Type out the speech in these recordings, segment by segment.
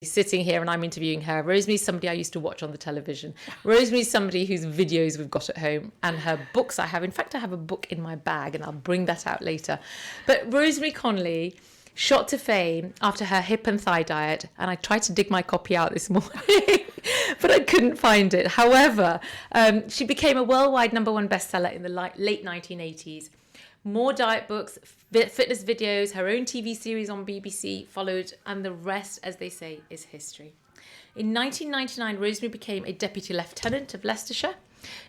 sitting here and I'm interviewing her. Rosemary's somebody I used to watch on the television. Rosemary's somebody whose videos we've got at home, and her books I have. In fact, I have a book in my bag and I'll bring that out later. But Rosemary Conley shot to fame after her hip and thigh diet, and I tried to dig my copy out this morning, but I couldn't find it. However, she became a worldwide #1 bestseller in the late 1980s. More diet books, fitness videos, her own TV series on BBC followed, and the rest, as they say, is history. In 1999, Rosemary became a Deputy Lieutenant of Leicestershire.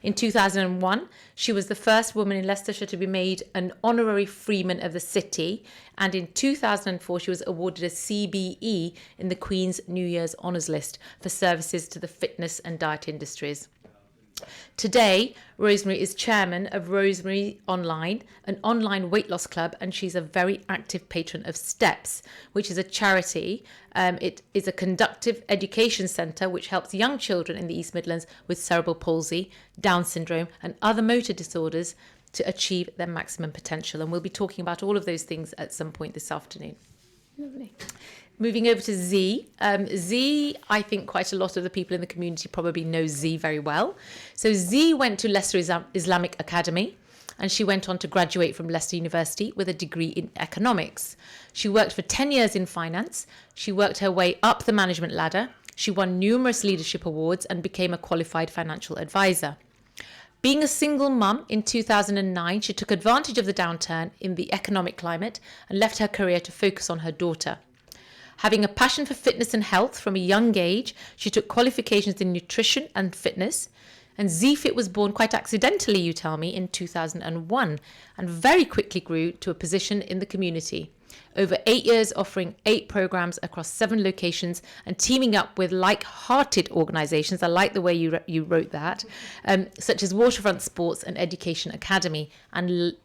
In 2001, she was the first woman in Leicestershire to be made an honorary Freeman of the City, and in 2004, she was awarded a CBE in the Queen's New Year's Honours List for services to the fitness and diet industries. Today, Rosemary is chairman of Rosemary Online, an online weight loss club, and she's a very active patron of STEPS, which is a charity. It is a conductive education centre which helps young children in the East Midlands with cerebral palsy, Down syndrome, and other motor disorders to achieve their maximum potential. And we'll be talking about all of those things at some point this afternoon. Lovely. Moving over to Z. Z, I think quite a lot of the people in the community probably know Z very well. So Z went to Leicester Islamic Academy, and she went on to graduate from Leicester University with a degree in economics. She worked for 10 years in finance. She worked her way up the management ladder. She won numerous leadership awards and became a qualified financial advisor. Being a single mum in 2009, she took advantage of the downturn in the economic climate and left her career to focus on her daughter. Having a passion for fitness and health from a young age, she took qualifications in nutrition and fitness. And Z-Fit was born quite accidentally, you tell me, in 2001, and very quickly grew to a position in the community. Over 8 years offering 8 programs across 7 locations and teaming up with like-hearted organisations, I like the way you wrote that, such as Waterfront Sports and Education Academy and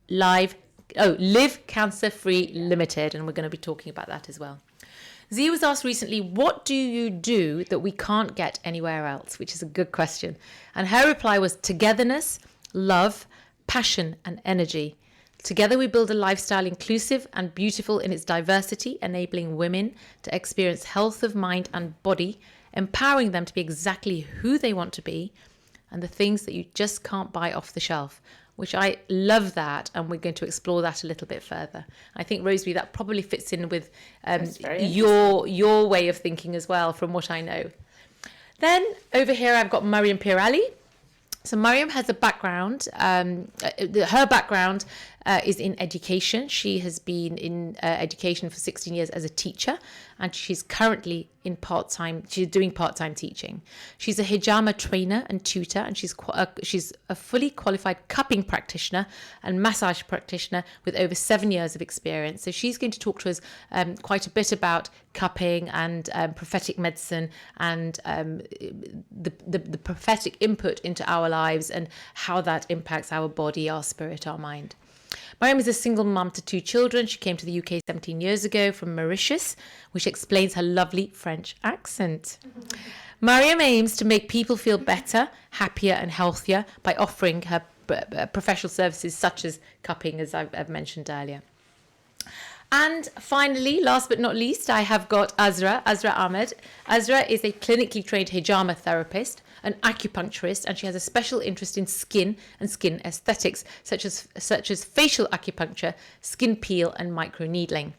Live Cancer Free Limited, and we're going to be talking about that as well. Z was asked recently, what do you do that we can't get anywhere else? Which is a good question. And her reply was togetherness, love, passion and energy. Together we build a lifestyle inclusive and beautiful in its diversity, enabling women to experience health of mind and body, empowering them to be exactly who they want to be, and the things that you just can't buy off the shelf. Which I love that, and we're going to explore that a little bit further. I think, Rosemary, that probably fits in with your way of thinking as well, from what I know. Then over here, I've got Mariam Pirali. So Mariam has a background, her background is in education. She has been in education for 16 years as a teacher, and she's currently she's doing part-time teaching. She's a hijama trainer and tutor, and she's a fully qualified cupping practitioner and massage practitioner with over 7 years of experience. So she's going to talk to us quite a bit about cupping and prophetic medicine and the prophetic input into our lives and how that impacts our body, our spirit, our mind. Mariam is a single mum to 2 children. She came to the UK 17 years ago from Mauritius, which explains her lovely French accent. Mariam aims to make people feel better, happier and healthier by offering her professional services such as cupping, as I've mentioned earlier. And finally, last but not least, I have got Azra Ahmed. Azra is a clinically trained hijama therapist, an acupuncturist, and she has a special interest in skin and skin aesthetics, such as facial acupuncture, skin peel, and microneedling.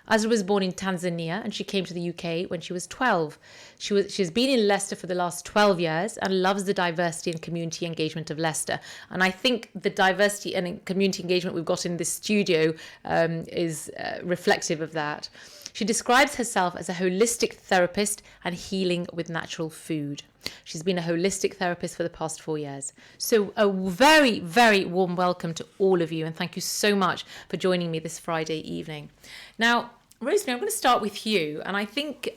Azra was born in Tanzania, and she came to the UK when she was 12. She's been in Leicester for the last 12 years and loves the diversity and community engagement of Leicester. And I think the diversity and community engagement we've got in this studio is reflective of that. She describes herself as a holistic therapist and healing with natural food. She's been a holistic therapist for the past 4 years. So a very, very warm welcome to all of you, and thank you so much for joining me this Friday evening. Now, Rosemary, I'm going to start with you, and I think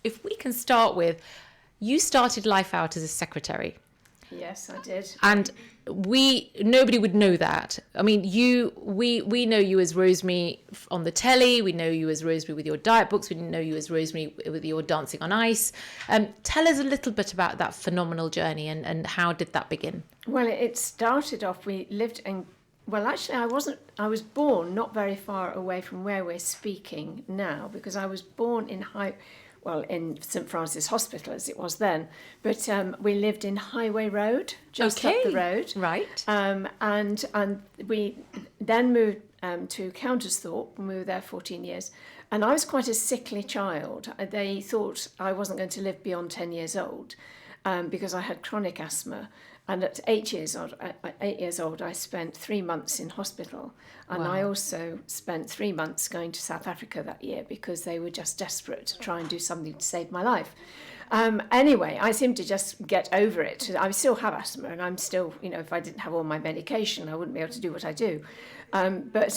if we can start with, you started life out as a secretary. Yes, I did. And nobody would know that. I mean, we know you as Rosemary on the telly. We know you as Rosemary with your diet books. We know you as Rosemary with your Dancing on Ice. Tell us a little bit about that phenomenal journey and how did that begin? Well, it started off, we lived in, well, actually, I was born not very far away from where we're speaking now, because I was born in well, in St Francis Hospital as it was then, but we lived in Highway Road, just up the road. Right. And we then moved to Countersthorpe, and we were there 14 years. And I was quite a sickly child. They thought I wasn't going to live beyond 10 years old because I had chronic asthma. And at 8 years old, I spent 3 months in hospital. And I also spent 3 months going to South Africa that year because they were just desperate to try and do something to save my life. Anyway, I seem to just get over it. I still have asthma, and I'm still, if I didn't have all my medication, I wouldn't be able to do what I do. But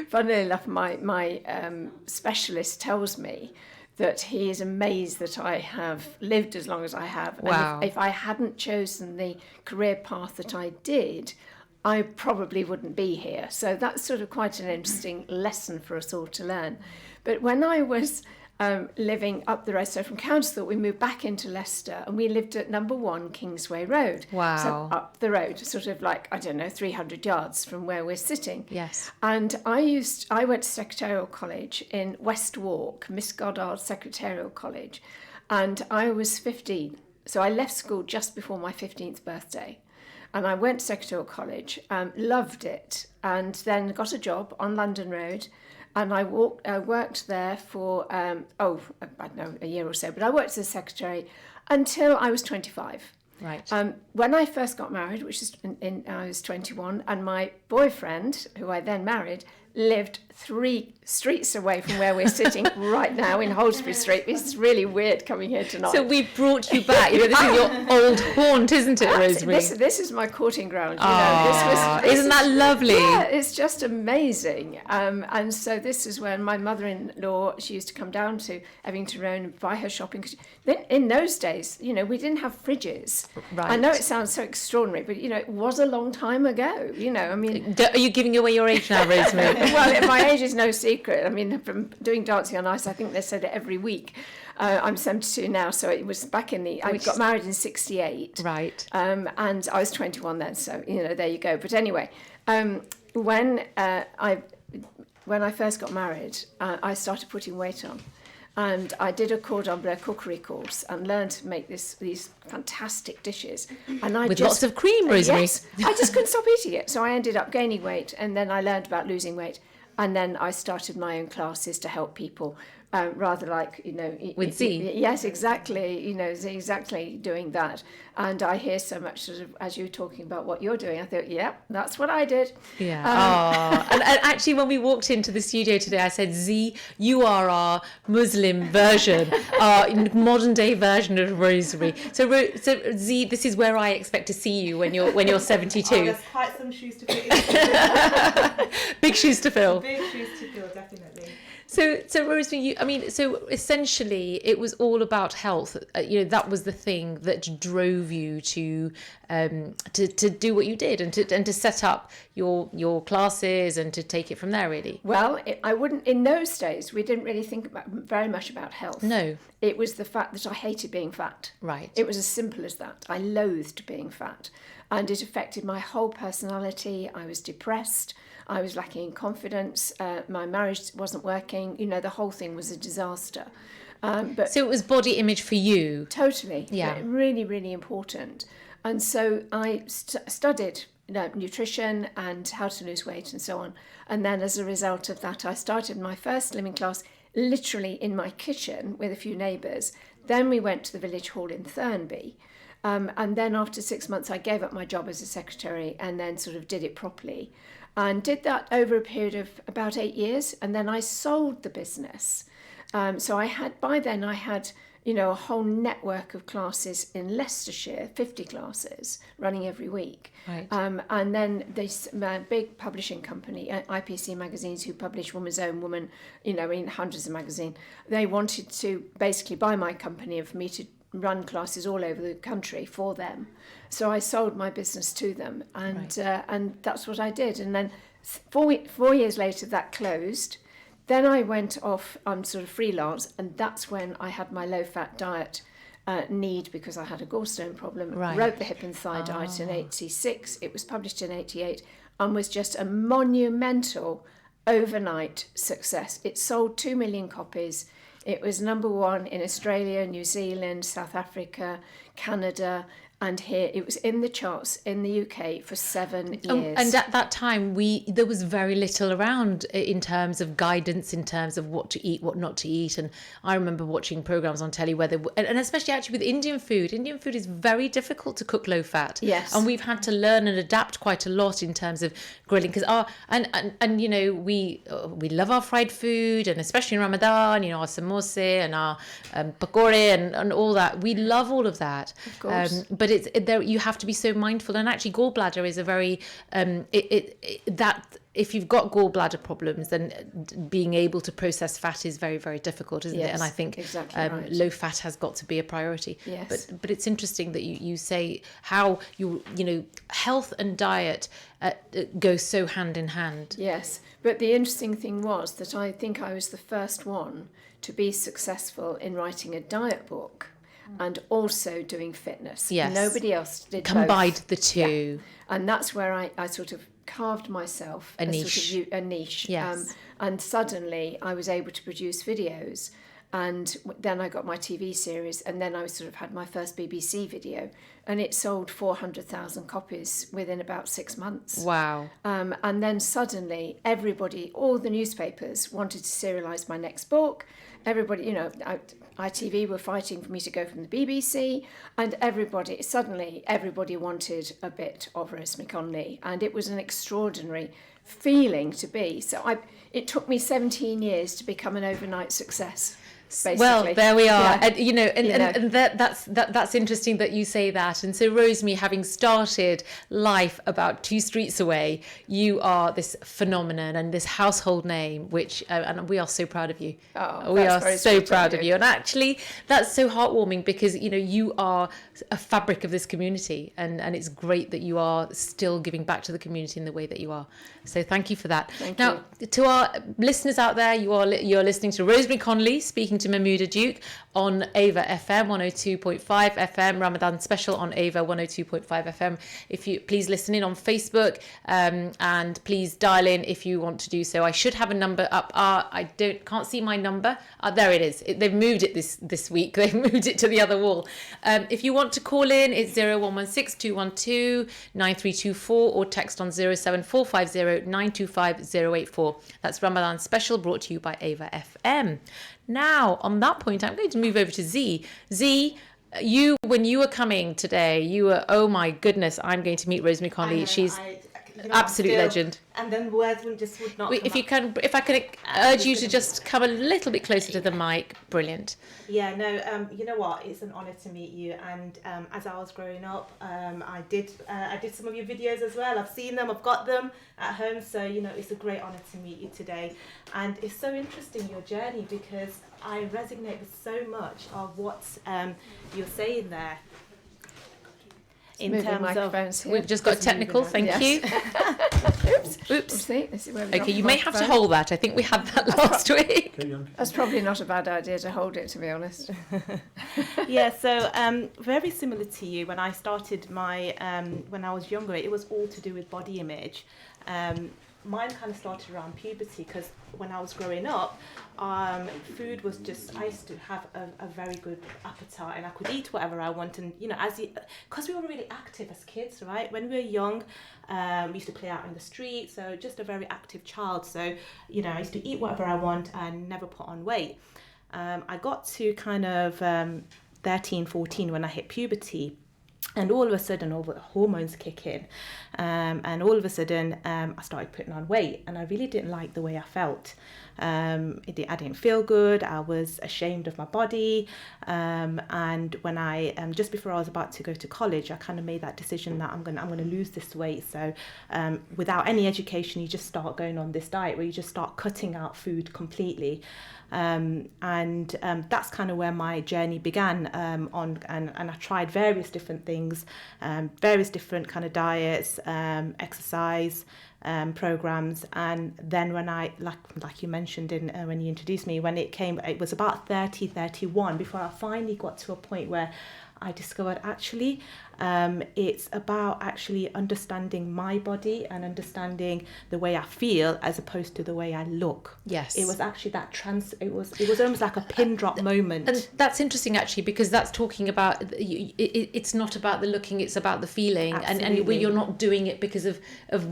funnily enough, my specialist tells me that he is amazed that I have lived as long as I have. Wow. And if I hadn't chosen the career path that I did, I probably wouldn't be here. So that's sort of quite an interesting lesson for us all to learn. But when I was living up the road, so from Countersthorpe we moved back into Leicester, and we lived at number 1 Kingsway Road. Wow. So up the road, sort of like, 300 yards from where we're sitting. Yes. And I went to Secretarial College in West Walk, Miss Goddard's Secretarial College, and I was 15. So I left school just before my 15th birthday. And I went to Secretarial College, loved it, and then got a job on London Road. And I worked there for, I don't know, a year or so, but I worked as a secretary until I was 25. Right. When I first got married, which is I was 21, and my boyfriend, who I then married, lived 3 streets away from where we're sitting right now in Holsbury Street. It's really weird coming here tonight. So we brought you back. This is your old haunt, isn't it, Rosemary? This is my courting ground. Isn't that lovely? Yeah, it's just amazing. And so this is when my mother-in-law, she used to come down to Evington Road and buy her shopping. Then in those days, we didn't have fridges. Right. I know it sounds so extraordinary, but it was a long time ago. Are you giving away your age now, Rosemary? Well, my age is no secret. I mean, from doing Dancing on Ice, I think they said it every week. I'm 72 now, so it was back in I got married in 68. Right. And I was 21 then, so, there you go. But anyway, when I first got married, I started putting weight on. And I did a cordon bleu cookery course and learned to make these fantastic dishes. And With lots of cream, Rosemary. Yes, I just couldn't stop eating it. So I ended up gaining weight, and then I learned about losing weight. And then I started my own classes to help people, rather like, With Z? Yes, exactly. Exactly doing that. And I hear so much sort of, as you were talking about what you're doing, I thought, yeah, that's what I did. Yeah. And actually, when we walked into the studio today, I said, Z, you are our Muslim version, our modern day version of Rosemary. So Z, this is where I expect to see you when you're 72. There's quite some shoes to fill. Big shoes to fill. Big shoes to fill, definitely. So Rosemary, so essentially it was all about health. That was the thing that drove you to do what you did and to set up your classes and to take it from there, really. Well, I wouldn't. In those days, we didn't really think very much about health. No. It was the fact that I hated being fat. Right. It was as simple as that. I loathed being fat, and it affected my whole personality. I was depressed. I was lacking in confidence. My marriage wasn't working. The whole thing was a disaster. So it was body image for you. Totally. Yeah. Really, really important. And so I studied nutrition and how to lose weight and so on. And then as a result of that, I started my first slimming class literally in my kitchen with a few neighbours. Then we went to the village hall in Thurnby. And then after 6 months, I gave up my job as a secretary and then sort of did it properly. And did that over a period of about 8 years. And then I sold the business. So by then I had, a whole network of classes in Leicestershire, 50 classes running every week. Right. And then this big publishing company, IPC Magazines, who publish Woman's Own Woman, in hundreds of magazines, they wanted to basically buy my company and for me to run classes all over the country for them. So I sold my business to them, and and that's what I did. And then 4 years later, that closed. Then I went off sort of freelance, and that's when I had my low-fat diet need because I had a gallstone problem. Right. Wrote the hip and thigh diet in 86. It was published in 88 and was just a monumental overnight success. It sold 2 million copies It was number one in Australia, New Zealand, South Africa, Canada, and here it was in the charts in the UK for 7 years. And at that time, there was very little around in terms of guidance, in terms of what to eat, what not to eat. And I remember watching programs on telly where and especially actually with Indian food. Indian food is very difficult to cook low fat. Yes. And we've had to learn and adapt quite a lot in terms of grilling, because we love our fried food, and especially in Ramadan, our samosa and our pakore and all that. We love all of that. Of course. But you have to be so mindful, and actually gallbladder is a very that if you've got gallbladder problems, then being able to process fat is very, very difficult, isn't it? And I think exactly right. low fat has got to be a priority. Yes. But it's interesting that you say how health and diet go so hand in hand. Yes, but the interesting thing was that I think I was the first one to be successful in writing a diet book and also doing fitness. Yes. Nobody else did Combined both. the two. Yeah. And that's where I sort of carved myself a niche. Yes. And suddenly I was able to produce videos, and then I got my TV series, and then I sort of had my first BBC video, and it sold 400,000 copies within about 6 months. Wow. And then suddenly everybody, all the newspapers wanted to serialise my next book. Everybody, ITV were fighting for me to go from the BBC, and suddenly everybody wanted a bit of Rosemary Conley, and it was an extraordinary feeling to be. So it took me 17 years to become an overnight success. Basically. Well, there we are. Yeah. And that's interesting that you say that. And so, Rosemary, having started life about 2 streets away, you are this phenomenon and this household name, which and we are so proud of you. Oh, we are so proud proud of you. And actually, that's so heartwarming, because you are a fabric of this community, and it's great that you are still giving back to the community in the way that you are. So thank you for that. Thank now, to our listeners out there, you're listening to Rosemary Conley speaking to Mahmouda Duke on EAVA FM 102.5 FM, Ramadan special on EAVA 102.5 FM. If you please listen in on Facebook, and please dial in if you want to do so. I should have a number up. I can't see my number. There it is. They've moved it this week. They've moved it to the other wall. If you want to call in, it's 0116 212 9324 or text on 07450 925 084. That's Ramadan special, brought to you by EAVA FM. Now, on that point, I'm going to move over to Z. Z, when you were coming today, you were, oh my goodness, I'm going to meet Rosemary Conley. She's absolute legend. And then words would not come up. If I could urge you to just come a little bit closer to the mic, brilliant. Yeah, no, you know what? It's an honour to meet you. And as I was growing up, I did some of your videos as well. I've seen them, I've got them at home. So, it's a great honour to meet you today. And it's so interesting, your journey, because I resonate with so much of what you're saying there. In terms of, we've just got technical. Thank you. Oops. See, this is where we Okay, you may have to hold that. I think we had that last week. That's probably not a bad idea to hold it, to be honest. Yeah, so very similar to you. When I started when I was younger, it was all to do with body image. Mine kind of started around puberty, because when I was growing up, food was just, I used to have a very good appetite, and I could eat whatever I want. And, because we were really active as kids, right? When we were young, we used to play out in the street. So just a very active child. So, I used to eat whatever I want and never put on weight. I got to kind of 13, 14 when I hit puberty. And all of a sudden, all the hormones kick in, and all of a sudden, I started putting on weight, and I really didn't like the way I felt. I didn't feel good. I was ashamed of my body, and when I just before I was about to go to college, I kind of made that decision that I'm gonna lose this weight. So, without any education, you just start going on this diet where you just start cutting out food completely. And that's kind of where my journey began, and I tried various different things, various different kind of diets, exercise programs. And then when I, like you mentioned when you introduced me, when it was about 31 before I finally got to a point where I discovered actually it's about actually understanding my body and understanding the way I feel as opposed to the way I look. Yes. It was actually that it was almost like a pin drop moment. And that's interesting actually, because that's talking about it's not about the looking, it's about the feeling. And where you're not doing it because of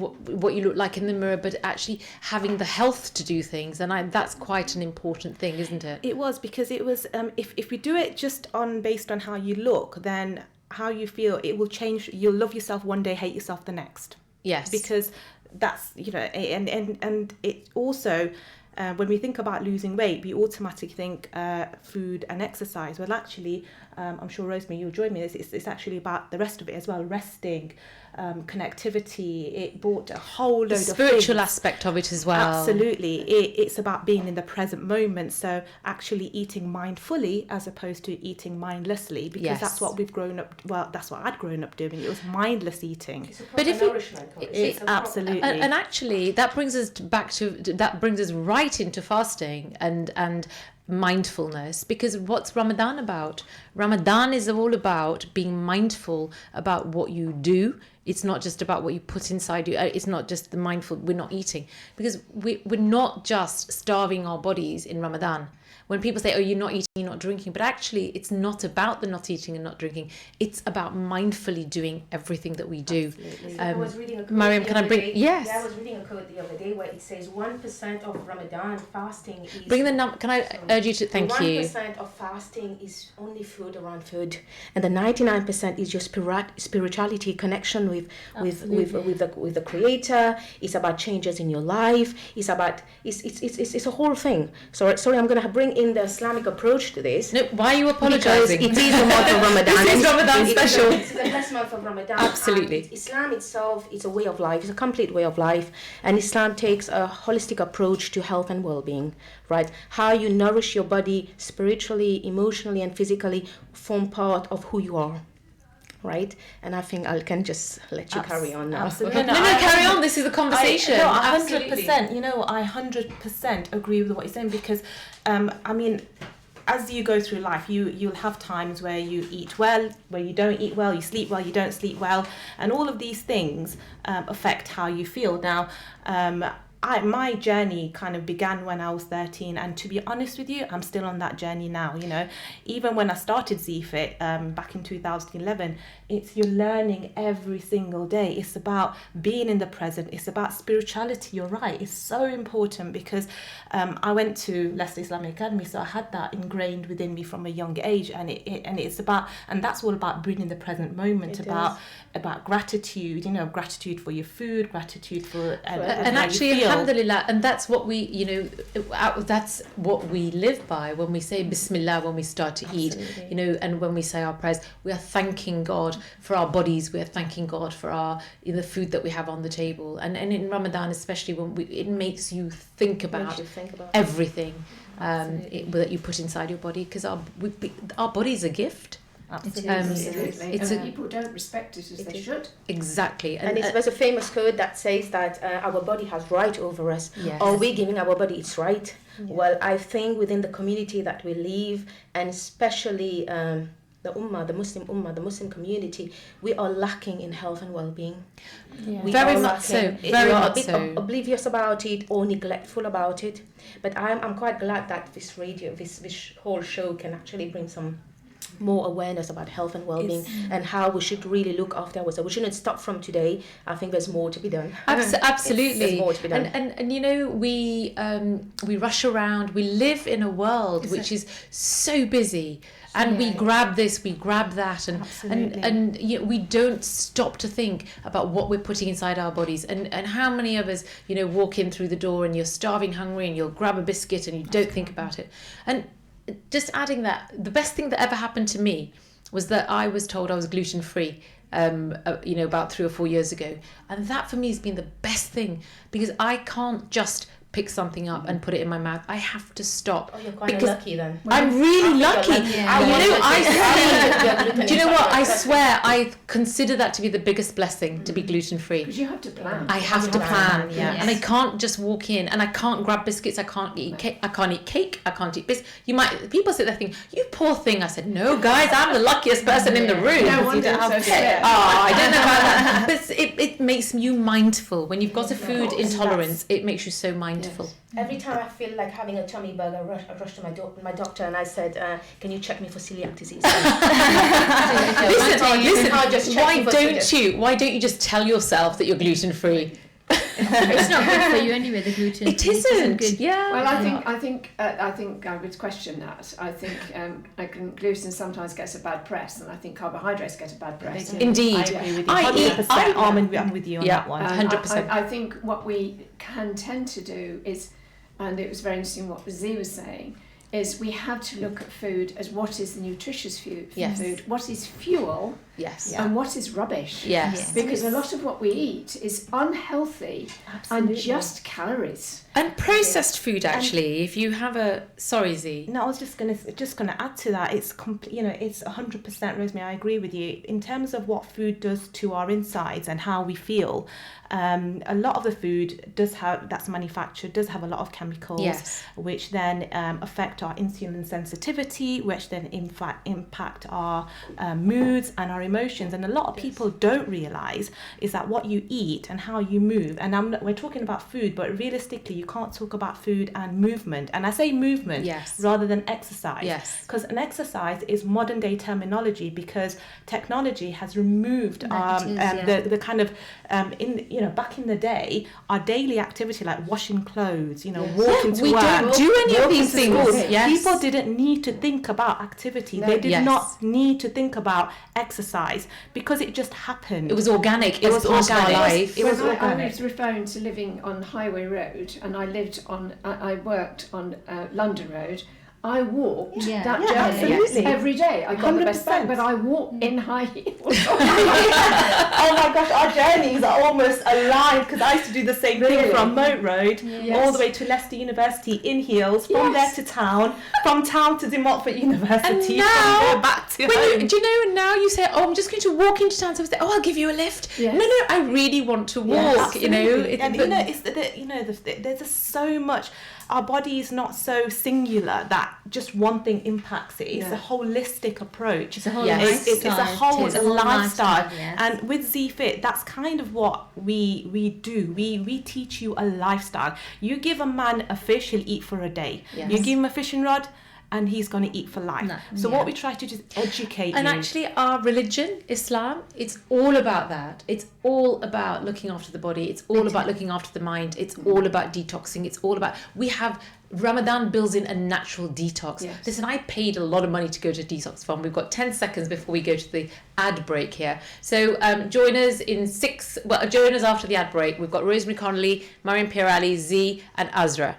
what you look like in the mirror, but actually having the health to do things. And that's quite an important thing, isn't it? It was, because it was if we do it just based on how you look, then how you feel, it will change. You'll love yourself one day, hate yourself the next. Yes. Because that's, and it also, when we think about losing weight, we automatically think food and exercise. Well, actually, I'm sure, Rosemary, you'll join me. It's actually about the rest of it as well. Resting, connectivity. It brought a whole load of spiritual things. Aspect of it as well. Absolutely. It's about being in the present moment. So actually eating mindfully as opposed to eating mindlessly, because that's what we've grown up. Well, that's what I'd grown up doing. It was mindless eating. But if it's absolutely, and actually that brings us right into fasting and mindfulness, because what's Ramadan about? Ramadan is all about being mindful about what you do. It's not just about what you put inside you. It's not just the mindful. We're not eating, because we're not just starving our bodies in Ramadan. When people say, oh, you're not eating, you're not drinking, but actually it's not about the not eating and not drinking. It's about mindfully doing everything that we do. I was reading a quote Mariam, can I bring... Yes. Yeah, I was reading a quote the other day where it says 1% of Ramadan fasting is... Bring the number. Can I urge you to... Thank you. 1% of fasting is only food around food. And the 99% is your spirituality, connection with the Creator. It's about changes in your life. It's about... It's a whole thing. Sorry, I'm going to bring in the Islamic approach to this. No, why are you apologising? Because it is the month of Ramadan. This is Ramadan special. It's the blessed month of Ramadan. Absolutely. And Islam itself is a way of life. It's a complete way of life. And Islam takes a holistic approach to health and well-being, right? How you nourish your body spiritually, emotionally, and physically form part of who you are. Right, and I think I can just let you carry on now. Absolutely. No, carry on. This is a conversation. 100%. You know, I 100% agree with what you're saying, because, I mean, as you go through life, you'll have times where you eat well, where you don't eat well, you sleep well, you don't sleep well, and all of these things affect how you feel. Now, my journey kind of began when I was 13, and to be honest with you, I'm still on that journey now. You know, even when I started ZFit back in 2011, you're learning every single day. It's about being in the present. It's about spirituality. You're right. It's so important, because I went to Leicester Islamic Academy, so I had that ingrained within me from a young age, and it's about, and that's all about bringing the present moment, about gratitude. You know, gratitude for your food, gratitude for and actually, alhamdulillah, and that's what we, that's what we live by when we say Bismillah when we start to eat, and when we say our prayers, we are thanking God for our bodies. We are thanking God for the food that we have on the table, and in Ramadan especially, it makes you think about everything that you put inside your body, because our body is a gift. Absolutely. People don't respect it as they should. Exactly. And there's a famous quote that says that our body has right over us. Yes. Are we giving our body its right? Yeah. Well, I think within the community that we live, and especially the Muslim community, we are lacking in health and well-being. Yeah. Very much so. Very much so. Oblivious about it or neglectful about it. But I'm quite glad that this whole show can actually bring some more awareness about health and well-being and how we should really look after ourselves. We shouldn't stop from today. I think there's more to be done. Absolutely. There's more to be done. And we rush around. We live in a world which is so busy. And we grab this, we grab that, and we don't stop to think about what we're putting inside our bodies. And how many of us, walk in through the door and you're starving, hungry, and you'll grab a biscuit and you don't think about it. And just adding that, the best thing that ever happened to me was that I was told I was gluten-free, about 3 or 4 years ago. And that for me has been the best thing, because I can't just pick something up and put it in my mouth. I have to stop. Oh, you're kind of lucky then. I'm really lucky. Yeah. Do you know what? I swear, I consider that to be the biggest blessing, to be gluten-free. Because you have to plan. I have to plan, yes. and I can't just walk in, and I can't grab biscuits. I can't eat cake. I can't eat biscuits. People sit there thinking, "You poor thing." I said, "No, guys, I'm the luckiest person in the room." No wonder it's so sick. Oh, I don't know about that. But it makes you mindful. When you've got a food intolerance, it makes you so mindful. Yes. Every time I feel like having a tummy bug, I rush to my doctor and I said, "Can you check me for celiac disease?" Listen. Why don't you just tell yourself that you're gluten free? It's not good for you anyway, the gluten. It isn't. Good. Yeah. Well, I think I would question that. I think gluten sometimes gets a bad press, and I think carbohydrates get a bad press. They do. Indeed. I agree with you. I eat- 100%. I'm with you on that one. 100%. I think what we can tend to do is, and it was very interesting what Z was saying, is we have to look at food as what is nutritious food, Yes. what is fuel, Yes. and what is rubbish. Yes. Because a lot of what we eat is unhealthy and just calories. And processed food, actually. If you have sorry, Z. No, I was just gonna add to that. It's it's 100%, Rosemary. I agree with you in terms of what food does to our insides and how we feel. A lot of the food that's manufactured does have a lot of chemicals, Yes. which then affect our insulin sensitivity, which then impact our moods and our emotions. And a lot of people don't realise is that what you eat and how you move. And we're talking about food, but realistically, you can't talk about food and movement. And I say movement Yes. rather than exercise. Yes. Because an exercise is modern day terminology because technology has removed the kind of back in the day, our daily activity like washing clothes, walking to we work, don't do any of walking these to things. school. Yes. People didn't need to think about activity. No. They did Yes. not need to think about exercise because it just happened. It was organic. It was organic. part of our life. It was I organic. was referring to living on Highway Road, and I worked on London Road. I walked Yeah. that Yeah, journey absolutely. every day. I got the best 100%. bag, but I walked in high heels. Oh my gosh, our journeys are almost aligned because I used to do the same Really? thing from Moat Road Yes. all the way to Leicester University in heels, from Yes. there to town, from town to De Montfort University, And now, from there back to home. do you know, now you say, "Oh, I'm just going to walk into town." So I say, "Oh, I'll give you a lift." Yes. No, I really want to walk. Absolutely. And but- it's there's just so much. Our body is not so singular that just one thing impacts it. It's No. a holistic approach. It's a whole Yes. It's a lifestyle. whole It's a whole lifestyle. yes. And with ZFit, that's kind of what we do. We teach you a lifestyle. You give a man a fish, he'll eat for a day. Yes. You give him a fishing rod, and he's going to eat for life. No, So yeah. what we try to do is educate And you. actually, our religion, Islam, it's all about that. It's all about looking after the body. It's all about looking after the mind. It's all about detoxing. It's all about, Ramadan builds in a natural detox. Yes. Listen, I paid a lot of money to go to a detox farm. We've got 10 seconds before we go to the ad break here. So join us join us after the ad break. We've got Rosemary Connolly, Mariam Pirali, Z, and Azra.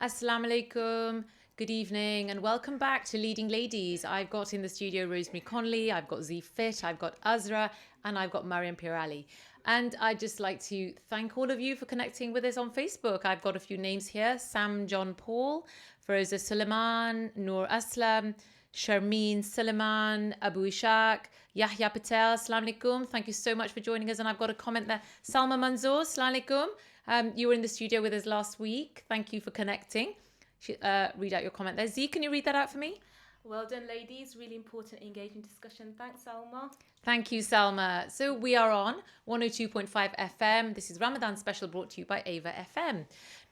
Assalamu alaikum. Good evening and welcome back to Leading Ladies. I've got in the studio Rosemary Conley, I've got Z Fit, I've got Azra, and I've got Mariam Pirali. And I'd just like to thank all of you for connecting with us on Facebook. I've got a few names here: Sam John Paul, Feroza Suleiman, Noor Aslam, Sharmeen Suleiman, Abu Ishaq, Yahya Patel. Assalamu alaikum. Thank you so much for joining us. And I've got a comment there. Salma Manzoor, assalamu alaikum. You were in the studio with us last week. Thank you for connecting. Read out your comment there. Z, can you read that out for me? Well done, ladies. Really important, engaging discussion. Thanks, Alma. Thank you, Salma. So we are on 102.5 FM. This is Ramadan special brought to you by EAVA FM.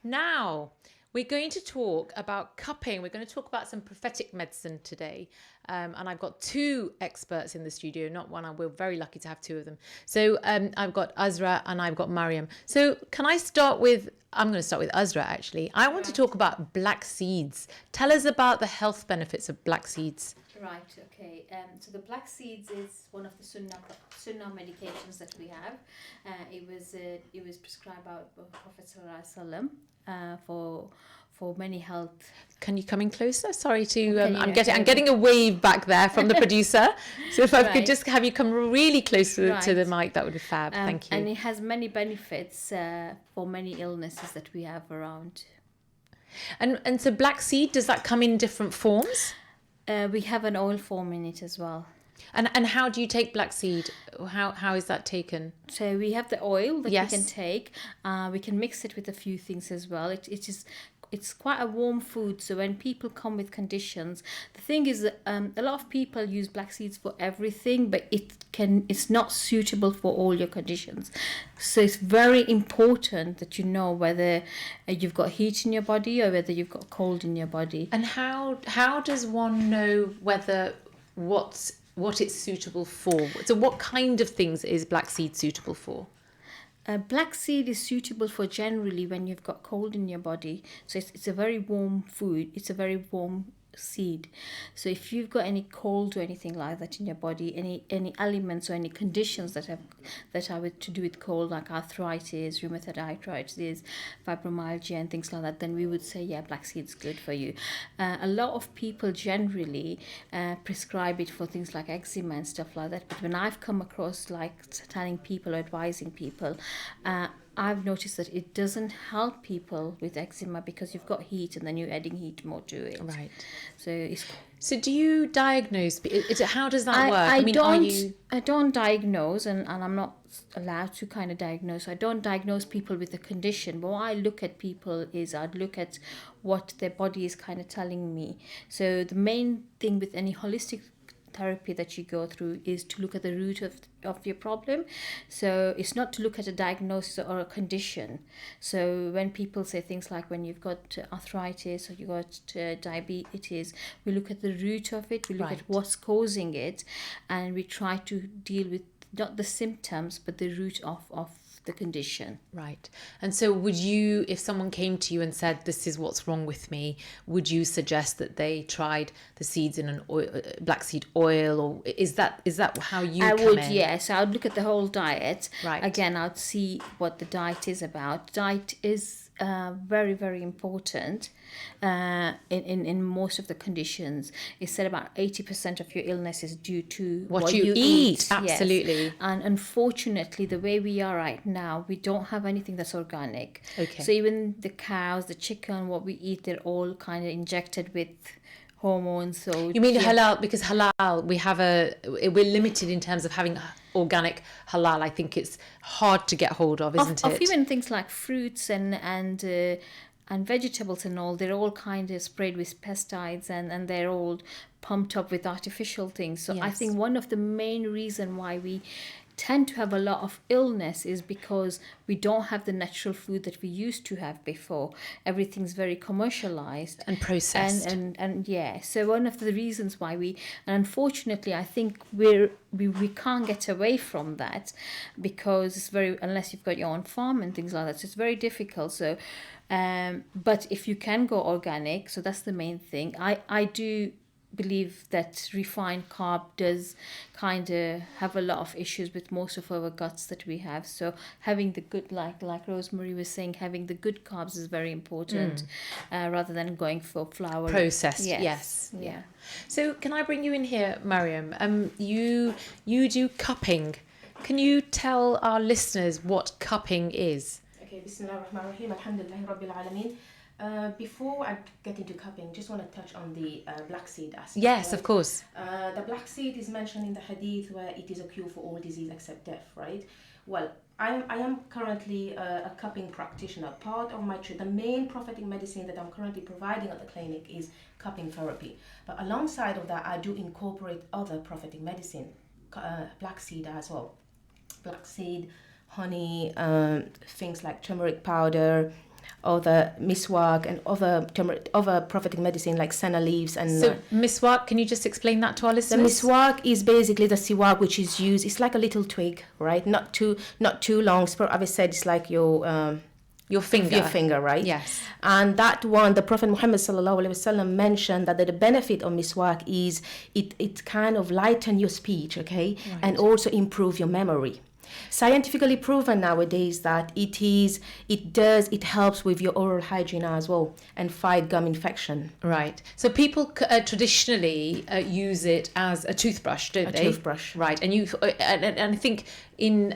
Now, we're going to talk about cupping. We're going to talk about some prophetic medicine today. And I've got two experts in the studio, not one. We're very lucky to have two of them. So I've got Azra and I've got Mariam. So can I start with, I'm going to start with Azra actually. I want to talk about black seeds. Tell us about the health benefits of black seeds. Right, okay. So the black seeds is one of the sunnah medications that we have. It was prescribed by Prophet Sallallahu Alaihi Wasallam for many health. Can you come in closer? Sorry to I'm Okay. getting a wave back there from the producer. So if I could Right. just have you come really close to Right. the mic, that would be fab. Thank you. And it has many benefits for many illnesses that we have around. And so black seed, does that come in different forms? We have an oil form in it as well. And how do you take black seed? How is that taken? So we have the oil that Yes. we can take. We can mix it with a few things as well. It's quite a warm food. So when people come with conditions, the thing is, a lot of people use black seeds for everything, but it's not suitable for all your conditions. So it's very important that you know whether you've got heat in your body or whether you've got cold in your body. And how does one know whether what it's suitable for? So what kind of things is black seed suitable for? Black seed is suitable for generally when you've got cold in your body. So it's a very warm food. It's a very warm seed. So if you've got any cold or anything like that in your body, any ailments or any conditions that are to do with cold, like arthritis, rheumatoid arthritis, fibromyalgia and things like that, then we would say, yeah, black seed's good for you. A lot of people generally prescribe it for things like eczema and stuff like that. But when I've come across like telling people or advising people, I've noticed that it doesn't help people with eczema because you've got heat and then you're adding heat more to it. Right. So do you diagnose? How does that work? I don't diagnose, and I'm not allowed to kind of diagnose. I don't diagnose people with a condition, but what I look at people is I'd look at what their body is kind of telling me. So the main thing with any holistic therapy that you go through is to look at the root of your problem. So it's not to look at a diagnosis or a condition. So when people say things like when you've got arthritis or you've got diabetes, we look at the root of it, we look Right. at what's causing it, and we try to deal with not the symptoms but the root of the condition. Right. And so would you, if someone came to you and said, this is what's wrong with me, would you suggest that they tried the seeds in an oil, black seed oil, or is that how you I come would, in? yes. I would look at the whole diet. Right. Again, I'd see what the diet is about. Diet is very, very important in most of the conditions. It's said about 80% of your illness is due to What you eat. Yes. Absolutely. And unfortunately, the way we are right now, we don't have anything that's organic. Okay. So even the cows, the chicken, what we eat, they're all kind of injected with hormones. So You mean halal? Because halal, we're limited in terms of having organic halal. I think it's hard to get hold of, isn't of it? even things like fruits and vegetables and all, they're all kind of sprayed with pesticides and they're all pumped up with artificial things. So I Yes. think one of the main reason why we tend to have a lot of illness is because we don't have the natural food that we used to have before. Everything's very commercialized And processed. and yeah, so one of the reasons why and unfortunately I think we can't get away from that because it's unless you've got your own farm and things like that, so it's very difficult. So but if you can go organic, so that's the main thing. I do believe that refined carb does kind of have a lot of issues with most of our guts that we have. So having the good, like Rosemary was saying, having the good carbs is very important, rather than going for flour. Processed, yes. Yeah. So can I bring you in here, Mariam? You do cupping. Can you tell our listeners what cupping is? Okay, Bismillahirrahmanirrahim, Alhamdulillahi Rabbil Alameen. Before I get into cupping, just want to touch on the black seed aspect. Yes, right? of course. The black seed is mentioned in the hadith where it is a cure for all disease except death, right? Well, I am currently a cupping practitioner. Part of the main prophetic medicine that I'm currently providing at the clinic is cupping therapy. But alongside of that, I do incorporate other prophetic medicine, black seed as well. Black seed, honey, things like turmeric powder, other miswak, and other prophetic medicine like senna leaves. And So miswak, can you just explain that to our the listeners? miswak is basically the siwak which is used. It's like a little twig, right? Not too long. I said it's like your finger, right? Yes. And that one, the Prophet Muhammad sallallahu alaihi wasallam mentioned that the benefit of miswak is it kind of lighten your speech, okay, and also improve your memory. Scientifically proven nowadays that it helps with your oral hygiene as well and fight gum infection. Right. So people traditionally use it as a toothbrush, don't they? Toothbrush. Right. And and I think in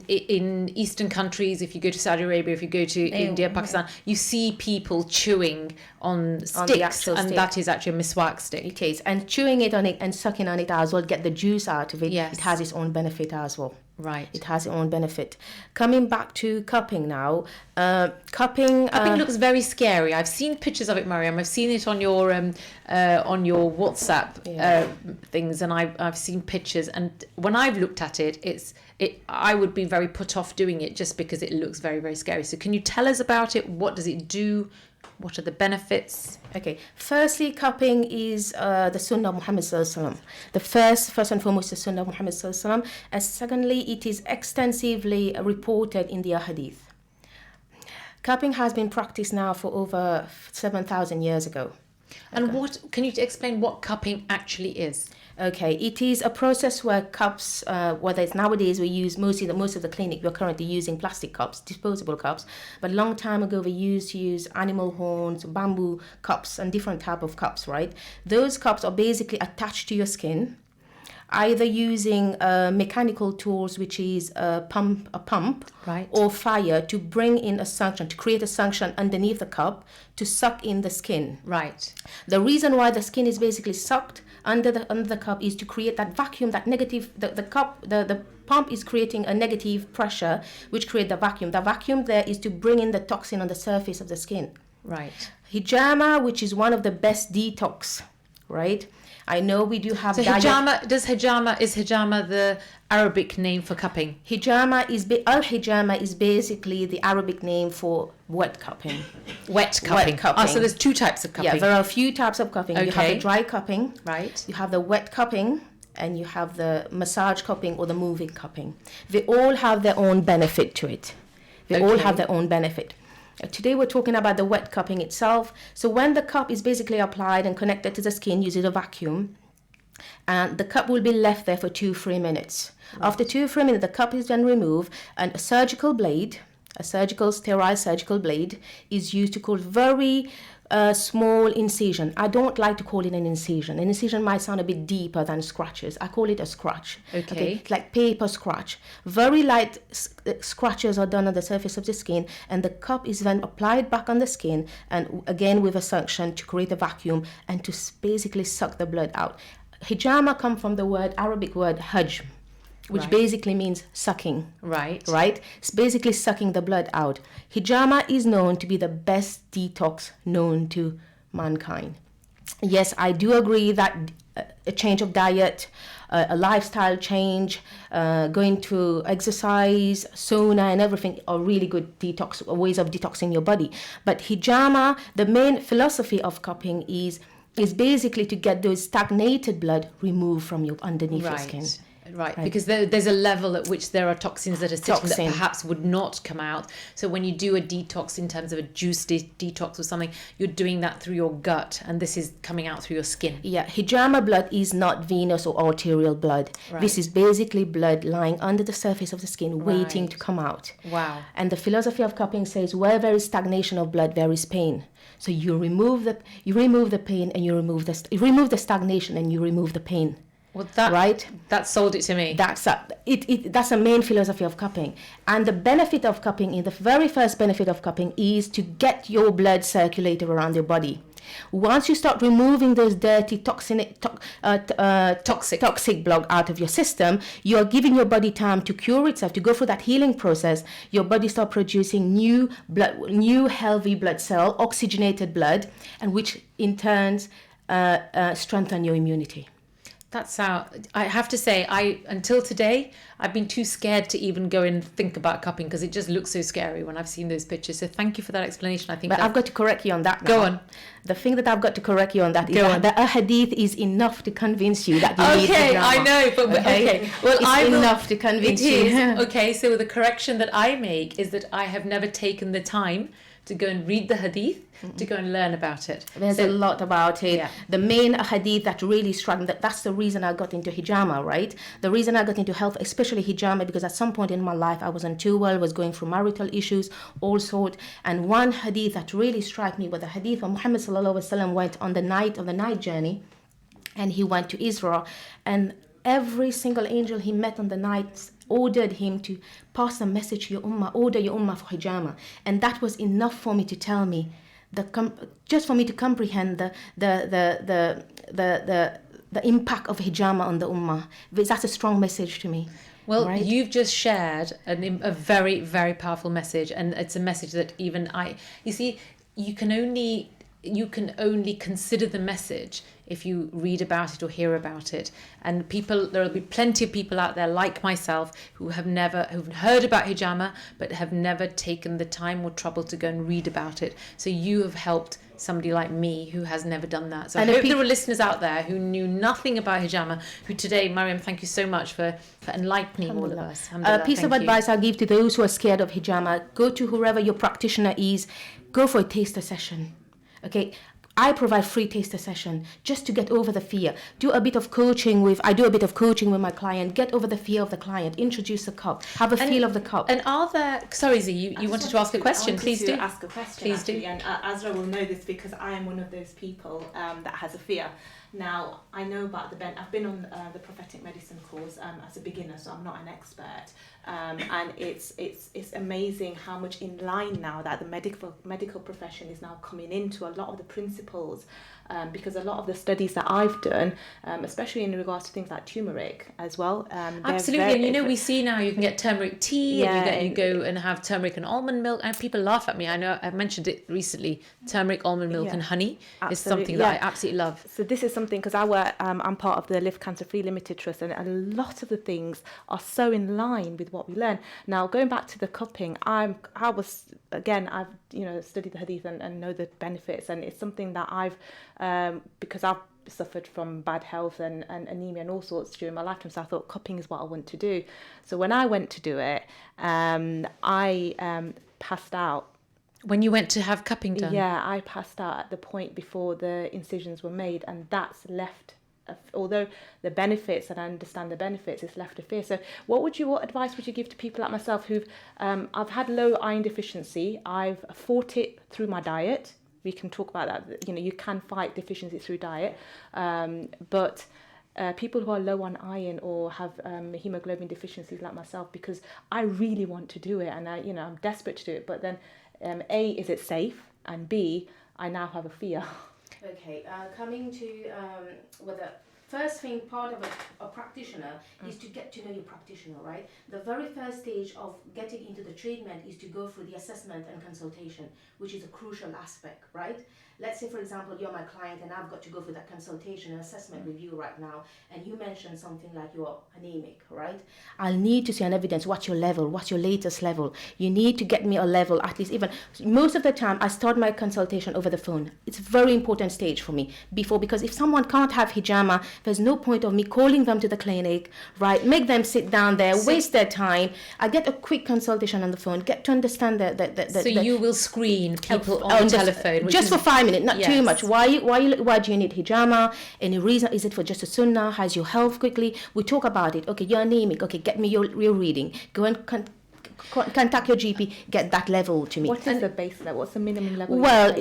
Eastern countries, if you go to Saudi Arabia, if you go to India, Pakistan, you see people chewing on sticks, the actual and stick. that is actually a miswak stick. It is, and chewing it on it and sucking on it as well, get the juice out of it. Yes. It has its own benefit as well. Right. It has its own benefit. Coming back to cupping now, cupping looks very scary. I've seen pictures of it, Mariam. I've seen it on your WhatsApp things, and I've seen pictures. And when I've looked at it, I would be very put off doing it just because it looks very, very scary. So can you tell us about it? What does it do? What are the benefits? Okay, firstly, cupping is the Sunnah of Muhammad sallallahu alaihi wasallam. The first and foremost, the Sunnah of Muhammad sallallahu alaihi wasallam. And secondly, it is extensively reported in the Hadith. Cupping has been practiced now for over 7,000 years ago. And what can you explain what cupping actually is? Okay, it is a process where cups, whether it's nowadays we use most of the clinic, we're currently using plastic cups, disposable cups, but a long time ago we used to use animal horns, bamboo cups, and different type of cups, right? Those cups are basically attached to your skin, either using mechanical tools, which is a pump, Right. or fire to bring in a suction, to create a suction underneath the cup to suck in the skin. Right. The reason why the skin is basically sucked under the cup is to create that vacuum, that negative, the pump is creating a negative pressure which create the vacuum. The vacuum there is to bring in the toxin on the surface of the skin. Right. Hijama, which is one of the best detox, right? I know we do have So hijama, is hijama the Arabic name for cupping? Hijama is basically the Arabic name for wet cupping. Wet cupping. cupping. Oh, so there's two types of cupping. Yeah, there are a few types of cupping. You have Okay. the dry cupping, Right. you have the wet cupping, and you have the massage cupping or the moving cupping. They all have their own benefit to it. They all Okay. have their own benefit. Today we're talking about the wet cupping itself. So when the cup is basically applied and connected to the skin using a vacuum, and the cup will be left there for 2-3 minutes. After 2-3 minutes, the cup is then removed, and a sterile surgical blade is used to cause very small incision. I don't like to call it an incision. An incision might sound a bit deeper than scratches. I call it a scratch. Okay. It's like paper scratch. Very light scratches are done on the surface of the skin, and the cup is then applied back on the skin, and again with a suction to create a vacuum and to basically suck the blood out. Hijama comes from the Arabic word hajm, which Right. basically means sucking. Right. Right? It's basically sucking the blood out. Hijama is known to be the best detox known to mankind. Yes, I do agree that a change of diet, a lifestyle change, going to exercise, sauna and everything are really good ways of detoxing your body. But hijama, the main philosophy of cupping is basically to get those stagnated blood removed from underneath your skin. Right, because there's a level at which there are toxins that are sitting that Toxin. perhaps would not come out. So when you do a detox in terms of a juice detox or something, you're doing that through your gut, and this is coming out through your skin. Yeah, hijama blood is not venous or arterial blood. Right. This is basically blood lying under the surface of the skin, waiting Right. to come out. Wow. And the philosophy of cupping says, where there is stagnation of blood, there is pain. So you remove the pain, and you remove the stagnation, and you remove the pain. Well, that Right? that sold it to me. That's a main philosophy of cupping. And the benefit of cupping, the very first benefit of cupping, is to get your blood circulated around your body. Once you start removing those dirty toxic blood out of your system, you're giving your body time to cure itself, to go through that healing process. Your body start producing new healthy blood cell, oxygenated blood, and which in turn strengthen your immunity. That's how, I have to say, until today, I've been too scared to even go and think about cupping because it just looks so scary when I've seen those pictures. So thank you for that explanation. I think But I've got to correct you on that now. Go on. The thing that I've got to correct you on that is Go on. that a hadith is enough to convince you that you need Okay, hijama. I know, but okay. Well, it's enough to convince It you. is. Okay, so the correction that I make is that I have never taken the time to go and read the hadith, to go and learn about it. There's So- a lot about it. Yeah. The main hadith that really struck me, that's the reason I got into hijama, right? The reason I got into health, especially hijama, because at some point in my life I wasn't too well, was going through marital issues, all sort. And one hadith that really struck me was the hadith of Muhammad sallallahu alaihi wasallam went on the night journey, and he went to Israel, and every single angel he met on the night ordered him to pass a message to your ummah, order your ummah for hijama. And that was enough for me to tell me, just for me to comprehend the impact of hijama on the ummah. That's a strong message to me. Well, right? you've just shared a very, very powerful message, and it's a message that even you see, you can only consider the message if you read about it or hear about it. And there will be plenty of people out there like myself who've heard about hijama but have never taken the time or trouble to go and read about it. So you have helped somebody like me who has never done that. So I hope there are listeners out there who knew nothing about hijama, who today, Mariam, thank you so much for enlightening all of us. A piece of advice I'll give to those who are scared of hijama: go to whoever your practitioner is, go for a taster session. Okay, I provide free taster session just to get over the fear. I do a bit of coaching with my client. Get over the fear of the client. Introduce the cup. Have a feel of the cup. And are there? Sorry, Z, you wanted to ask a question. Please do. Ask a question. Please actually. do. And Azra will know this because I am one of those people that has a fear. Now, I know about I've been on the prophetic medicine course as a beginner, so I'm not an expert. And it's amazing how much in line now that the medical profession is now coming into a lot of the principles, because a lot of the studies that I've done, especially in regards to things like turmeric as well. Absolutely, and we see now you can get turmeric tea, and you go and have turmeric and almond milk, and people laugh at me. I know I've mentioned it recently. Turmeric, almond milk, and honey is something that I absolutely love. So this is something, because I'm part of the Live Cancer Free Limited Trust, and a lot of the things are so in line with what we learn. Now, going back to the cupping, I've studied the hadith and know the benefits, and it's something that I've because I've suffered from bad health and anemia and all sorts during my lifetime, so I thought cupping is what I want to do. So when I went to do it, I passed out. When you went to have cupping done? Yeah, I passed out at the point before the incisions were made, and that's left, although the benefits, and I understand the benefits, it's left a fear. So what advice would you give to people like myself who've, I've had low iron deficiency, I've fought it through my diet. We can talk about that, you can fight deficiency through diet, but people who are low on iron or have hemoglobin deficiencies like myself, because I really want to do it, and I'm desperate to do it, but then A, is it safe? And B, I now have a fear. Okay, coming to the first thing, part of a practitioner is to get to know your practitioner, right? The very first stage of getting into the treatment is to go through the assessment and consultation, which is a crucial aspect, right? Let's say, for example, you're my client and I've got to go through that consultation and assessment with you right now, and you mentioned something like you're anemic, right? I'll need to see an evidence. What's your level? What's your latest level? You need to get me a level, at least even. Most of the time, I start my consultation over the phone. It's a very important stage for me because if someone can't have hijama, there's no point of me calling them to the clinic, right? Make them sit down there, waste their time. I get a quick consultation on the phone, get to understand So you will screen people on the telephone, just for 5 minutes, not too much. Why do you need hijama? Any reason? Is it for just a sunnah? How's your health? Quickly, we talk about it. Okay, you're anemic. Okay, get me your reading. Go and contact your GP. Get that level to me. What is the base level? What's the minimum level? Well,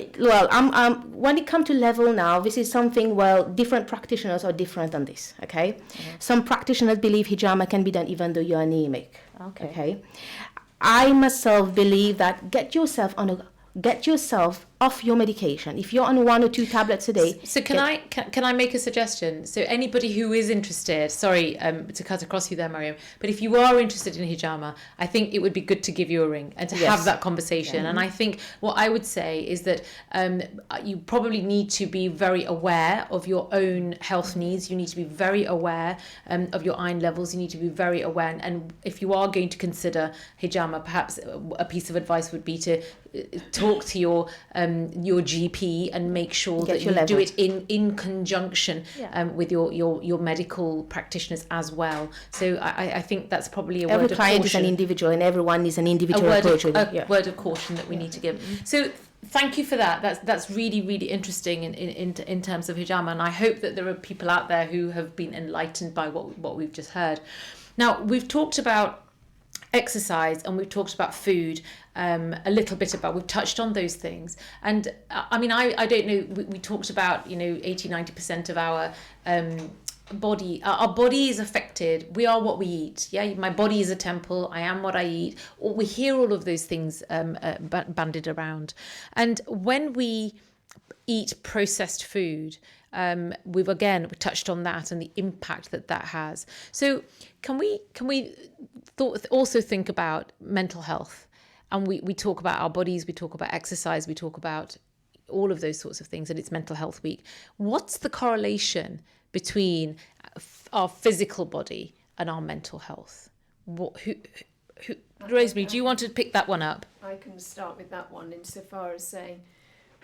when it comes to level now, this is something, different practitioners are different on this, okay? Some practitioners believe hijama can be done even though you're anemic, okay? I myself believe that get yourself off your medication. If you're on 1 or 2 tablets a day. So can I make a suggestion? So anybody who is interested, sorry to cut across you there, Mariam, but if you are interested in hijama, I think it would be good to give you a ring and to have that conversation. And I think what I would say is that you probably need to be very aware of your own health needs. You need to be very aware of your iron levels. You need to be very aware. And if you are going to consider hijama, perhaps a piece of advice would be to talk to your GP and make sure that you do it in conjunction with your medical practitioners as well. So I think that's probably every word of client caution. is an individual, and everyone is an individual approach. A word of caution that we need to give. So thank you for that. That's really, really interesting in terms of hijama, and I hope that there are people out there who have been enlightened by what we've just heard. Now, we've talked about exercise and we've talked about food a little bit about, we've touched on those things. And I mean, I don't know, we talked about, 80-90% of our our body is affected. We are what we eat. Yeah, my body is a temple. I am what I eat. Or we hear all of those things bandied around. And when we eat processed food, we've touched on that and the impact that has. So can we also think about mental health? And we talk about our bodies, we talk about exercise, we talk about all of those sorts of things, and it's Mental Health Week. What's the correlation between our physical body and our mental health? Rosemary, do you want to pick that one up? I can start with that one insofar as saying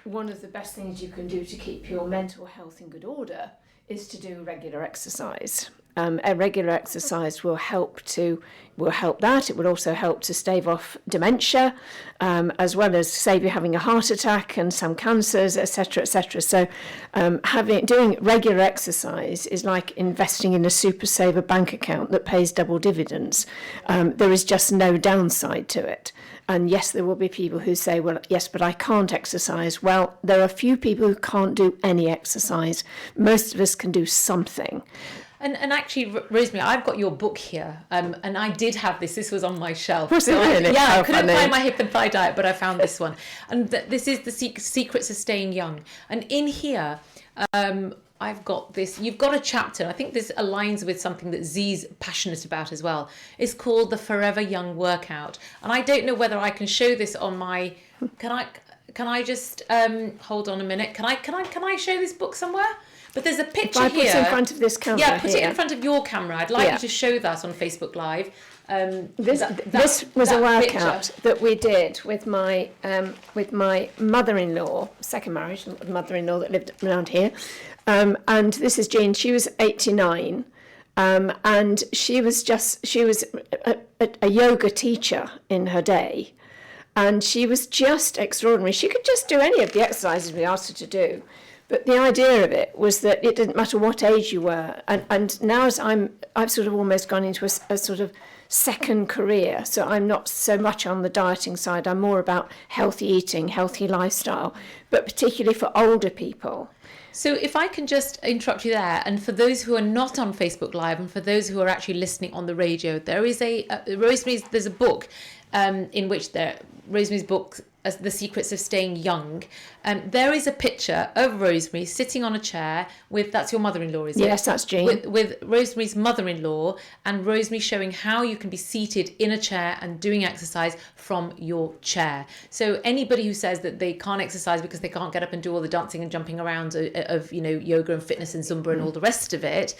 one of the best things you can do to keep your mental health in good order is to do regular exercise. A regular exercise will help that. It will also help to stave off dementia, as well as save you having a heart attack and some cancers, etc., etc. So, doing regular exercise is like investing in a super saver bank account that pays double dividends. There is just no downside to it. And yes, there will be people who say, well, yes, but I can't exercise. Well, there are few people who can't do any exercise. Most of us can do something. And actually, Rosemary, I've got your book here, and I did have this. This was on my shelf. Was it really? Yeah, I couldn't find my hip and thigh diet, but I found this one. And this is the secrets of staying young. And in here, I've got this. You've got a chapter. I think this aligns with something that Z's passionate about as well. It's called the Forever Young Workout. And I don't know whether I can show this on my. Can I just hold on a minute? Can I show this book somewhere? But there's a picture here. If I put it in front of this camera. Yeah, put it in front of your camera. I'd like you to show that on Facebook Live. This was a workout that we did with my mother-in-law, second marriage, mother-in-law that lived around here. And this is Jean. She was 89, and she was a yoga teacher in her day, and she was just extraordinary. She could just do any of the exercises we asked her to do. But the idea of it was that it didn't matter what age you were. And now as I've sort of almost gone into a sort of second career. So I'm not so much on the dieting side. I'm more about healthy eating, healthy lifestyle, but particularly for older people. So if I can just interrupt you there, and for those who are not on Facebook Live and for those who are actually listening on the radio, there is there's a book in which Rosemary's book, The Secrets of Staying Young. There is a picture of Rosemary sitting on a chair with, that's your mother-in-law, is it? Yes, that's Jean. With Rosemary's mother-in-law, and Rosemary showing how you can be seated in a chair and doing exercise from your chair. So anybody who says that they can't exercise because they can't get up and do all the dancing and jumping around of yoga and fitness and Zumba and all the rest of it,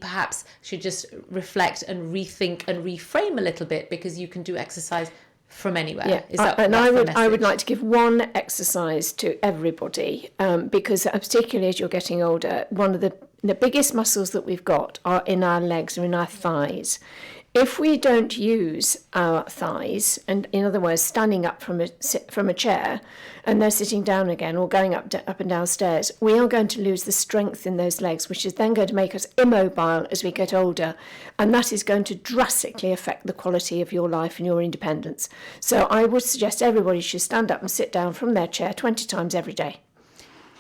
perhaps should just reflect and rethink and reframe a little bit, because you can do exercise from anywhere. Yeah, Is that, I would like to give one exercise to everybody, because particularly as you're getting older, one of the the biggest muscles that we've got are in our legs or in our thighs. If we don't use our thighs, and in other words, standing up from a chair and they're sitting down again or going up and down stairs, we are going to lose the strength in those legs, which is then going to make us immobile as we get older. And that is going to drastically affect the quality of your life and your independence. So I would suggest everybody should stand up and sit down from their chair 20 times every day.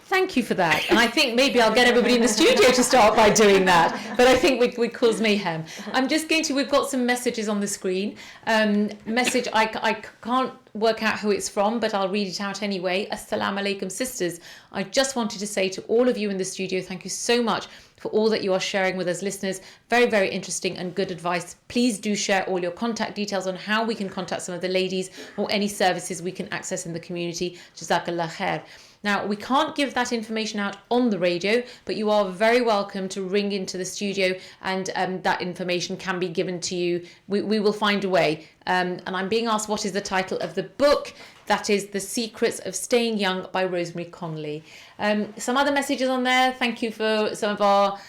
Thank you for that. And I think maybe I'll get everybody in the studio to start by doing that. But I think we cause mayhem. I'm just going to, we've got some messages on the screen. Message, I can't work out who it's from, but I'll read it out anyway. Assalamu alaikum, sisters. I just wanted to say to all of you in the studio, thank you so much for all that you are sharing with us listeners. Very, very interesting and good advice. Please do share all your contact details on how we can contact some of the ladies or any services we can access in the community. Jazakallah khair. Now, we can't give that information out on the radio, but you are very welcome to ring into the studio and that information can be given to you. We will find a way. And I'm being asked what is the title of the book. That is The Secrets of Staying Young by Rosemary Conley. Some other messages on there. Thank you for some of our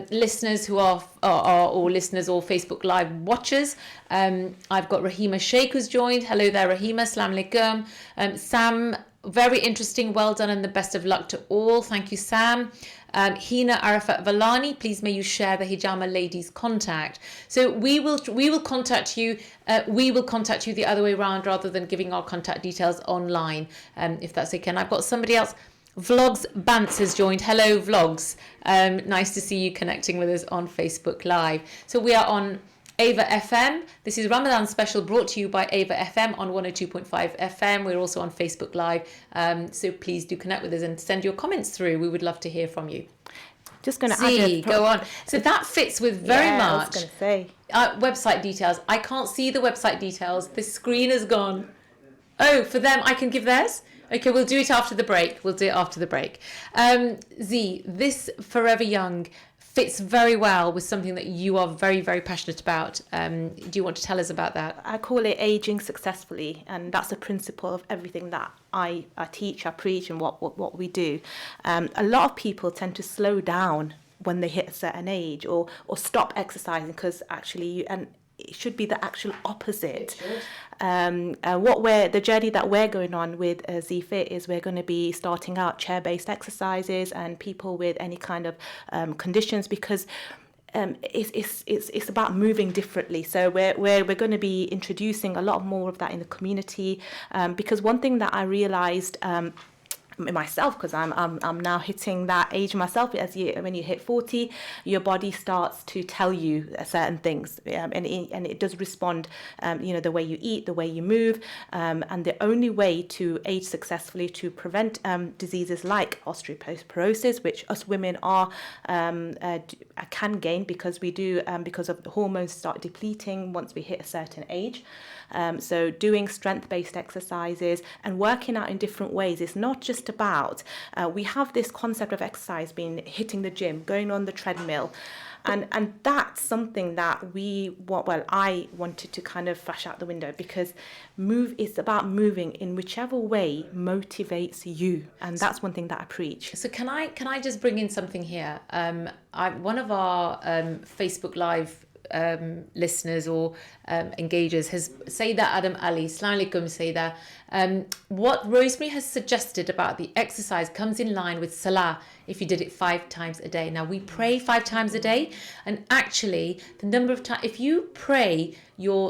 listeners who are or listeners or Facebook Live watchers. I've got Rahima Sheikh who's joined. Hello there, Rahima. Assalamu alaikum. Sam, very interesting. Well done and the best of luck to all. Thank you, Sam. Hina Arafat Valani, please may you share the Hijama ladies contact. So we will contact you. We will contact you the other way around rather than giving our contact details online, if that's okay. And I've got somebody else. Vlogs Bance has joined. Hello, Vlogs. Nice to see you connecting with us on Facebook Live. So we are on EAVA FM. This is Ramadan special brought to you by EAVA FM on 102.5 FM. We're also on Facebook Live. So please do connect with us and send your comments through. We would love to hear from you. Just going to go on. So that fits with very much. I was going to say. Website details. I can't see the website details. The screen is gone. Oh, for them, I can give theirs? Okay, we'll do it after the break. Z, this Forever Young fits very well with something that you are very, very passionate about. Do you want to tell us about that? I call it aging successfully, and that's a principle of everything that I teach, I preach, and what we do. A lot of people tend to slow down when they hit a certain age or stop exercising because actually, and it should be the actual opposite. The journey that we're going on with Z-Fit is we're going to be starting out chair-based exercises and people with any kind of conditions because it's about moving differently. So we're going to be introducing a lot more of that in the community because one thing that I realized myself, because I'm now hitting that age myself, when you hit 40, your body starts to tell you certain things, and it does respond, the way you eat, the way you move, and the only way to age successfully to prevent diseases like osteoporosis, which us women can gain because we do because of the hormones start depleting once we hit a certain age. So doing strength-based exercises and working out in different ways. It's not just about, we have this concept of exercise being hitting the gym, going on the treadmill. And that's something that I wanted to kind of flash out the window because it's about moving in whichever way motivates you. And that's one thing that I preach. So can I just bring in something here? One of our Facebook Live listeners or engagers has Sayyidah Adam Ali, Assalamu alaikum Sayyidah. What Rosemary has suggested about the exercise comes in line with Salah if you did it 5 times a day. Now we pray 5 times a day, and actually the number of times, if you pray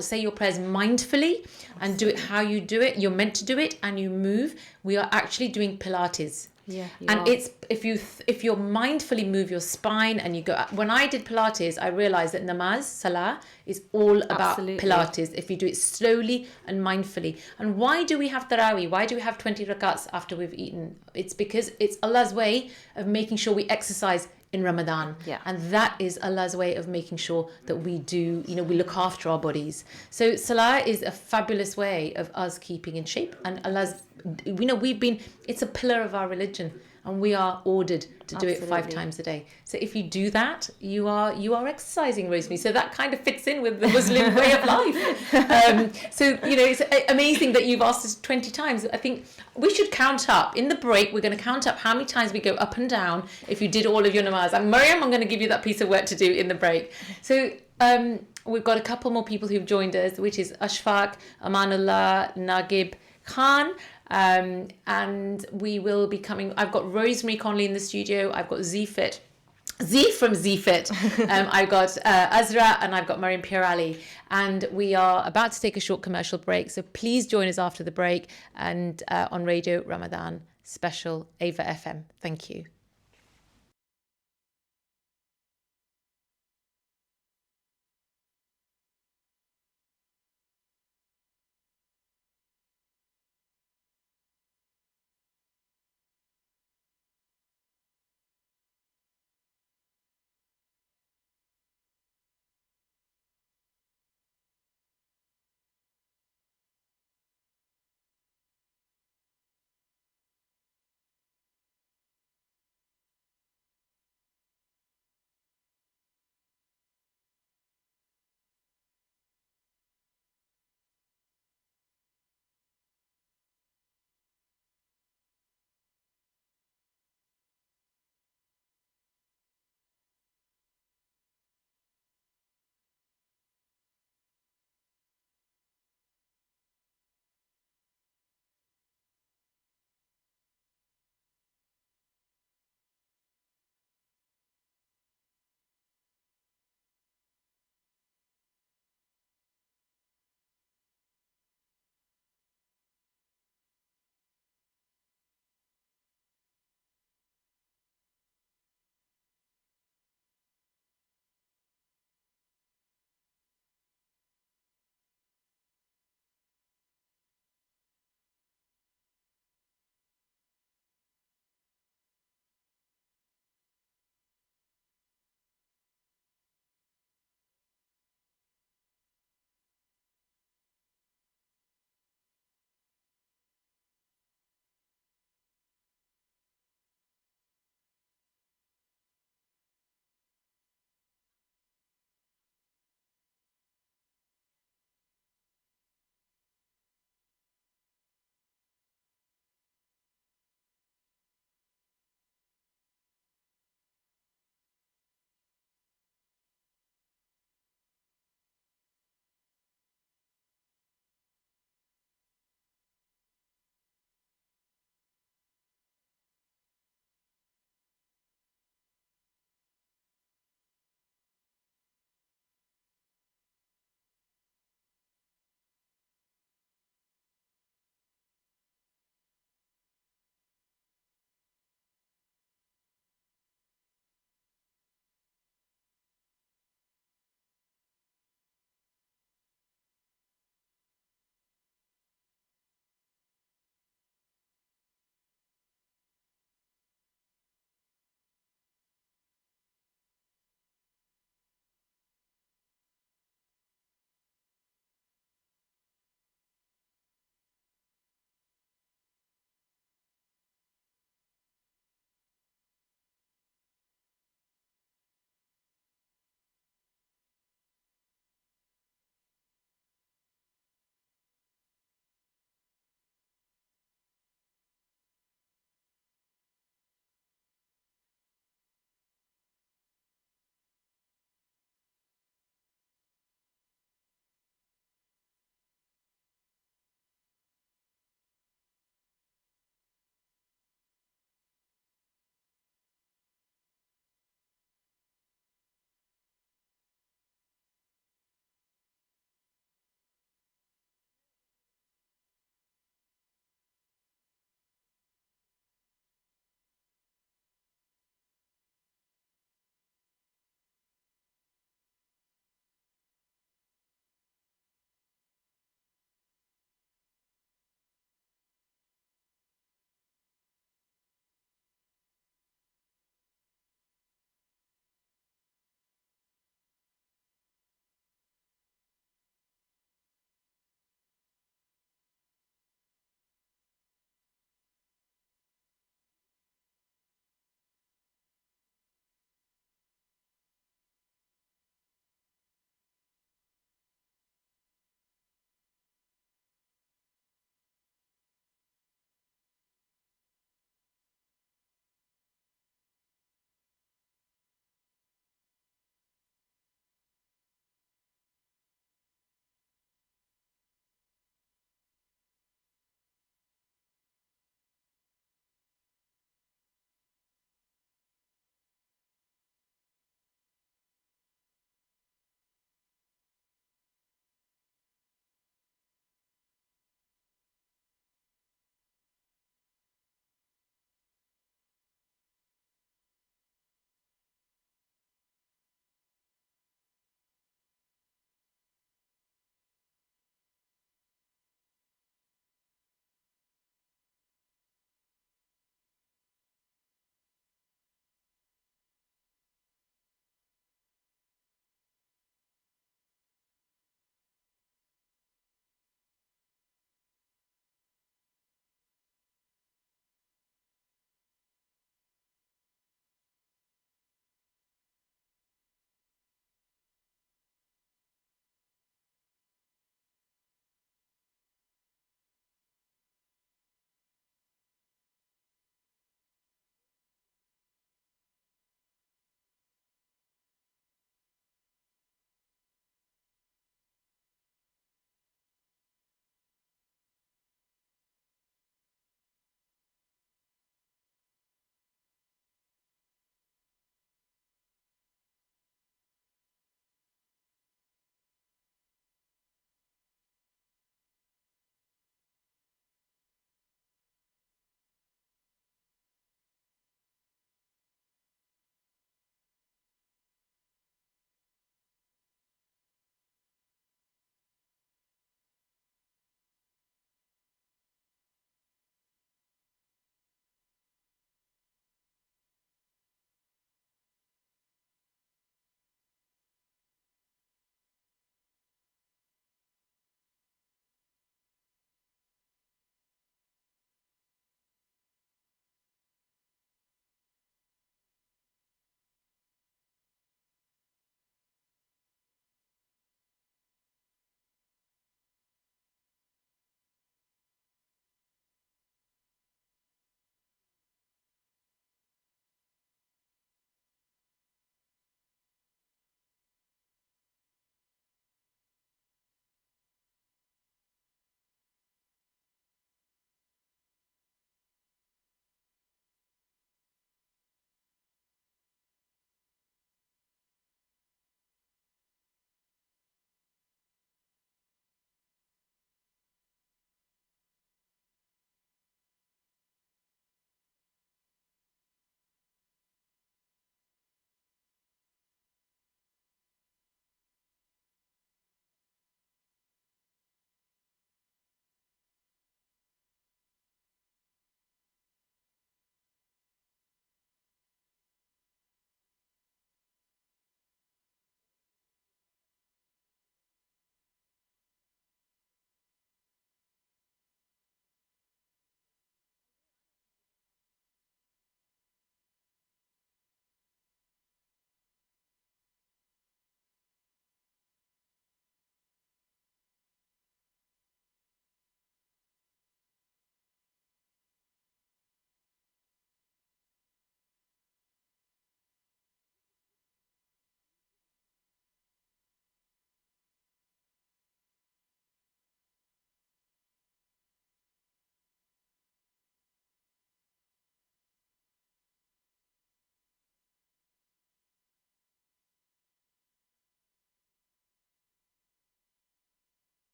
say your prayers mindfully and do it how you do it, you're meant to do it, and you move, we are actually doing Pilates. Yeah, it's if you mindfully move your spine and you go. When I did Pilates, I realized that namaz, salah, is all about Pilates. If you do it slowly and mindfully. And why do we have tarawih? Why do we have 20 rakats after we've eaten? It's because it's Allah's way of making sure we exercise in Ramadan. Yeah. And that is Allah's way of making sure that we do, we look after our bodies. So Salah is a fabulous way of us keeping in shape, and Allah's, it's a pillar of our religion. and we are ordered to do it 5 Absolutely. times a day. So if you do that, you are exercising, Rosemary. So that kind of fits in with the Muslim way of life. So it's amazing that you've asked us 20 times. I think we should count up in the break. We're going to count up how many times we go up and down if you did all of your namaz. And Mariam, I'm going to give you that piece of work to do in the break. So we've got a couple more people who've joined us, which is Ashfaq, Amanullah, Nagib Khan. And we will be coming. I've got Rosemary Conley in the studio. I've got Z from ZFit. I've got Azra, and I've got Mariam Pierali. And we are about to take a short commercial break. So please join us after the break and on Radio Ramadan Special EAVA FM. Thank you.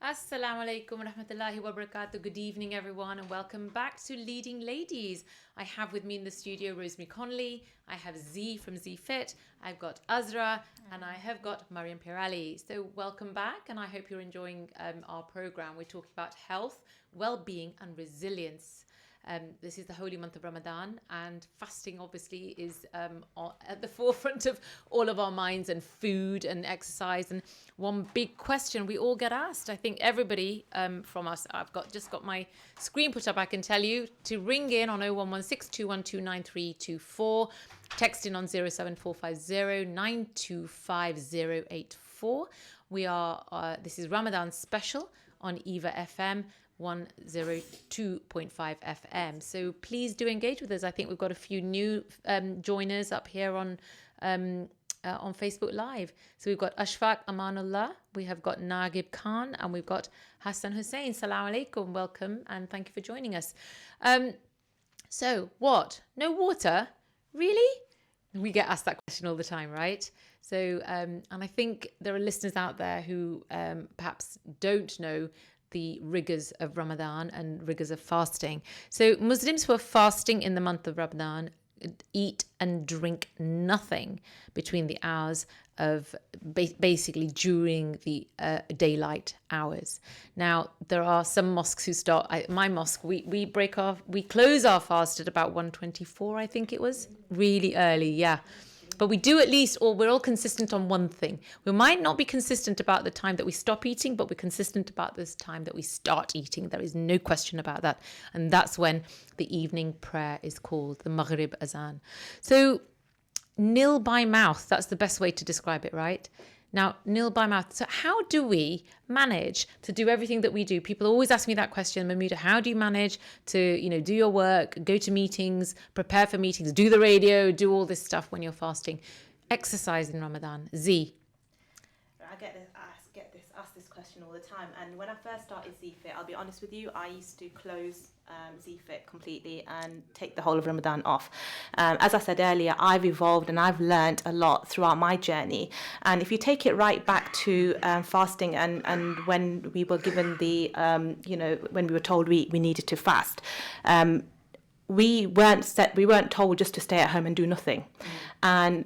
Assalamu alaikum wa rahmatullahi wa barakatuh. Good evening, everyone, and welcome back to Leading Ladies. I have with me in the studio Rosemary Conley, I have Z from Z Fit, I've got Azra, and I have got Mariam Pirali. So welcome back, and I hope you're enjoying our program. We're talking about health, well-being, and resilience. This is the holy month of Ramadan, and fasting obviously is at the forefront of all of our minds, and food and exercise. And one big question we all get asked, I think everybody from us, I've just got my screen put up, I can tell you, to ring in on 0116 212 9324, text in on 07450 925 084. We are, this is Ramadan special on EAVA FM 102.5 FM. So please do engage with us. I think we've got a few new joiners up here on Facebook Live. So we've got Ashfaq Amanullah, we have got Nagib Khan, and we've got Hassan Hussain. Salaam alaikum, welcome, and thank you for joining us. So what? No water? Really? We get asked that question all the time, right? So, and I think there are listeners out there who perhaps don't know the rigors of Ramadan and rigors of fasting. So Muslims who are fasting in the month of Ramadan eat and drink nothing between the hours of basically during the daylight hours. Now, there are some mosques who start, my mosque, we close our fast at about 1:24, I think it was, really early, yeah. But we do at least, or we're all consistent on one thing. We might not be consistent about the time that we stop eating, but we're consistent about this time that we start eating. There is no question about that. And that's when the evening prayer is called, the Maghrib Azan. So nil by mouth, that's the best way to describe it, right? Now, nil by mouth. So how do we manage to do everything that we do? People always ask me that question, Mahmouda, how do you manage to, do your work, go to meetings, prepare for meetings, do the radio, do all this stuff when you're fasting? Exercise in Ramadan. Z. I get asked this question all the time. And when I first started Z-Fit, I'll be honest with you, I used to close Z-Fit completely and take the whole of Ramadan off. As I said earlier, I've evolved and I've learned a lot throughout my journey. And if you take it right back to fasting and when we were given the, when we were told we needed to fast, we weren't told just to stay at home and do nothing. And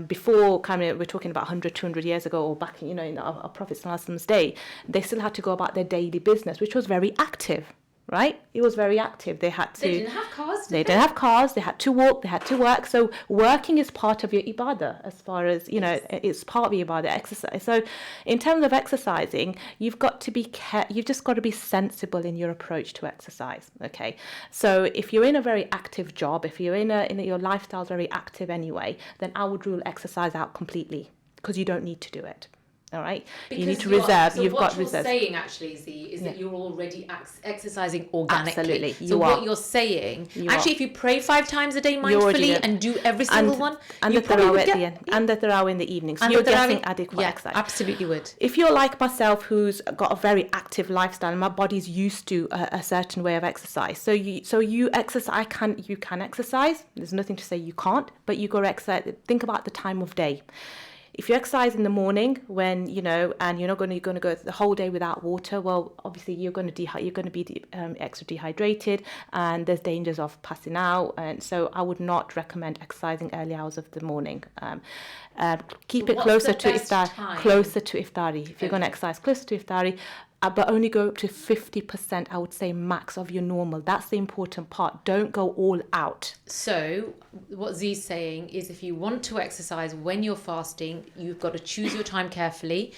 before, we're talking about 100, 200 years ago, or back, in our Prophet's day, they still had to go about their daily business, which was very active, right? It was very active. They didn't have cars. They didn't have cars. They had to walk. They had to work. So working is part of your ibadah, as far as, it's part of your ibadah, exercise. So in terms of exercising, you've just got to be sensible in your approach to exercise. Okay. So if you're in a very active job, if you're your lifestyle's very active anyway, then I would rule exercise out completely, because you don't need to do it. All right, because you need to reserve. So you've got reserve. What you're saying actually, Z, is that you're already exercising organically. Absolutely, so what you're saying, actually, if you pray 5 times a day mindfully and do every single one, and the tarawih at the end, and the tarawih in the evening, so you're getting adequate exercise. Absolutely would. If you're like myself, who's got a very active lifestyle, and my body's used to a certain way of exercise, so you exercise. You can exercise. There's nothing to say you can't, but you got to exercise. Think about the time of day. If you exercise in the morning when, and you're going to go the whole day without water, well, obviously you're going to be extra dehydrated, and there's dangers of passing out. And so I would not recommend exercising early hours of the morning. Keep it closer to iftari. If you're going to exercise closer to iftari, but only go up to 50%, I would say, max of your normal. That's the important part. Don't go all out. So what Z's saying is, if you want to exercise when you're fasting, you've got to choose your time carefully.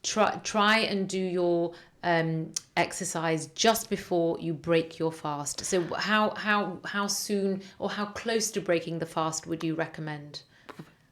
Try and do your exercise just before you break your fast. So how soon or how close to breaking the fast would you recommend?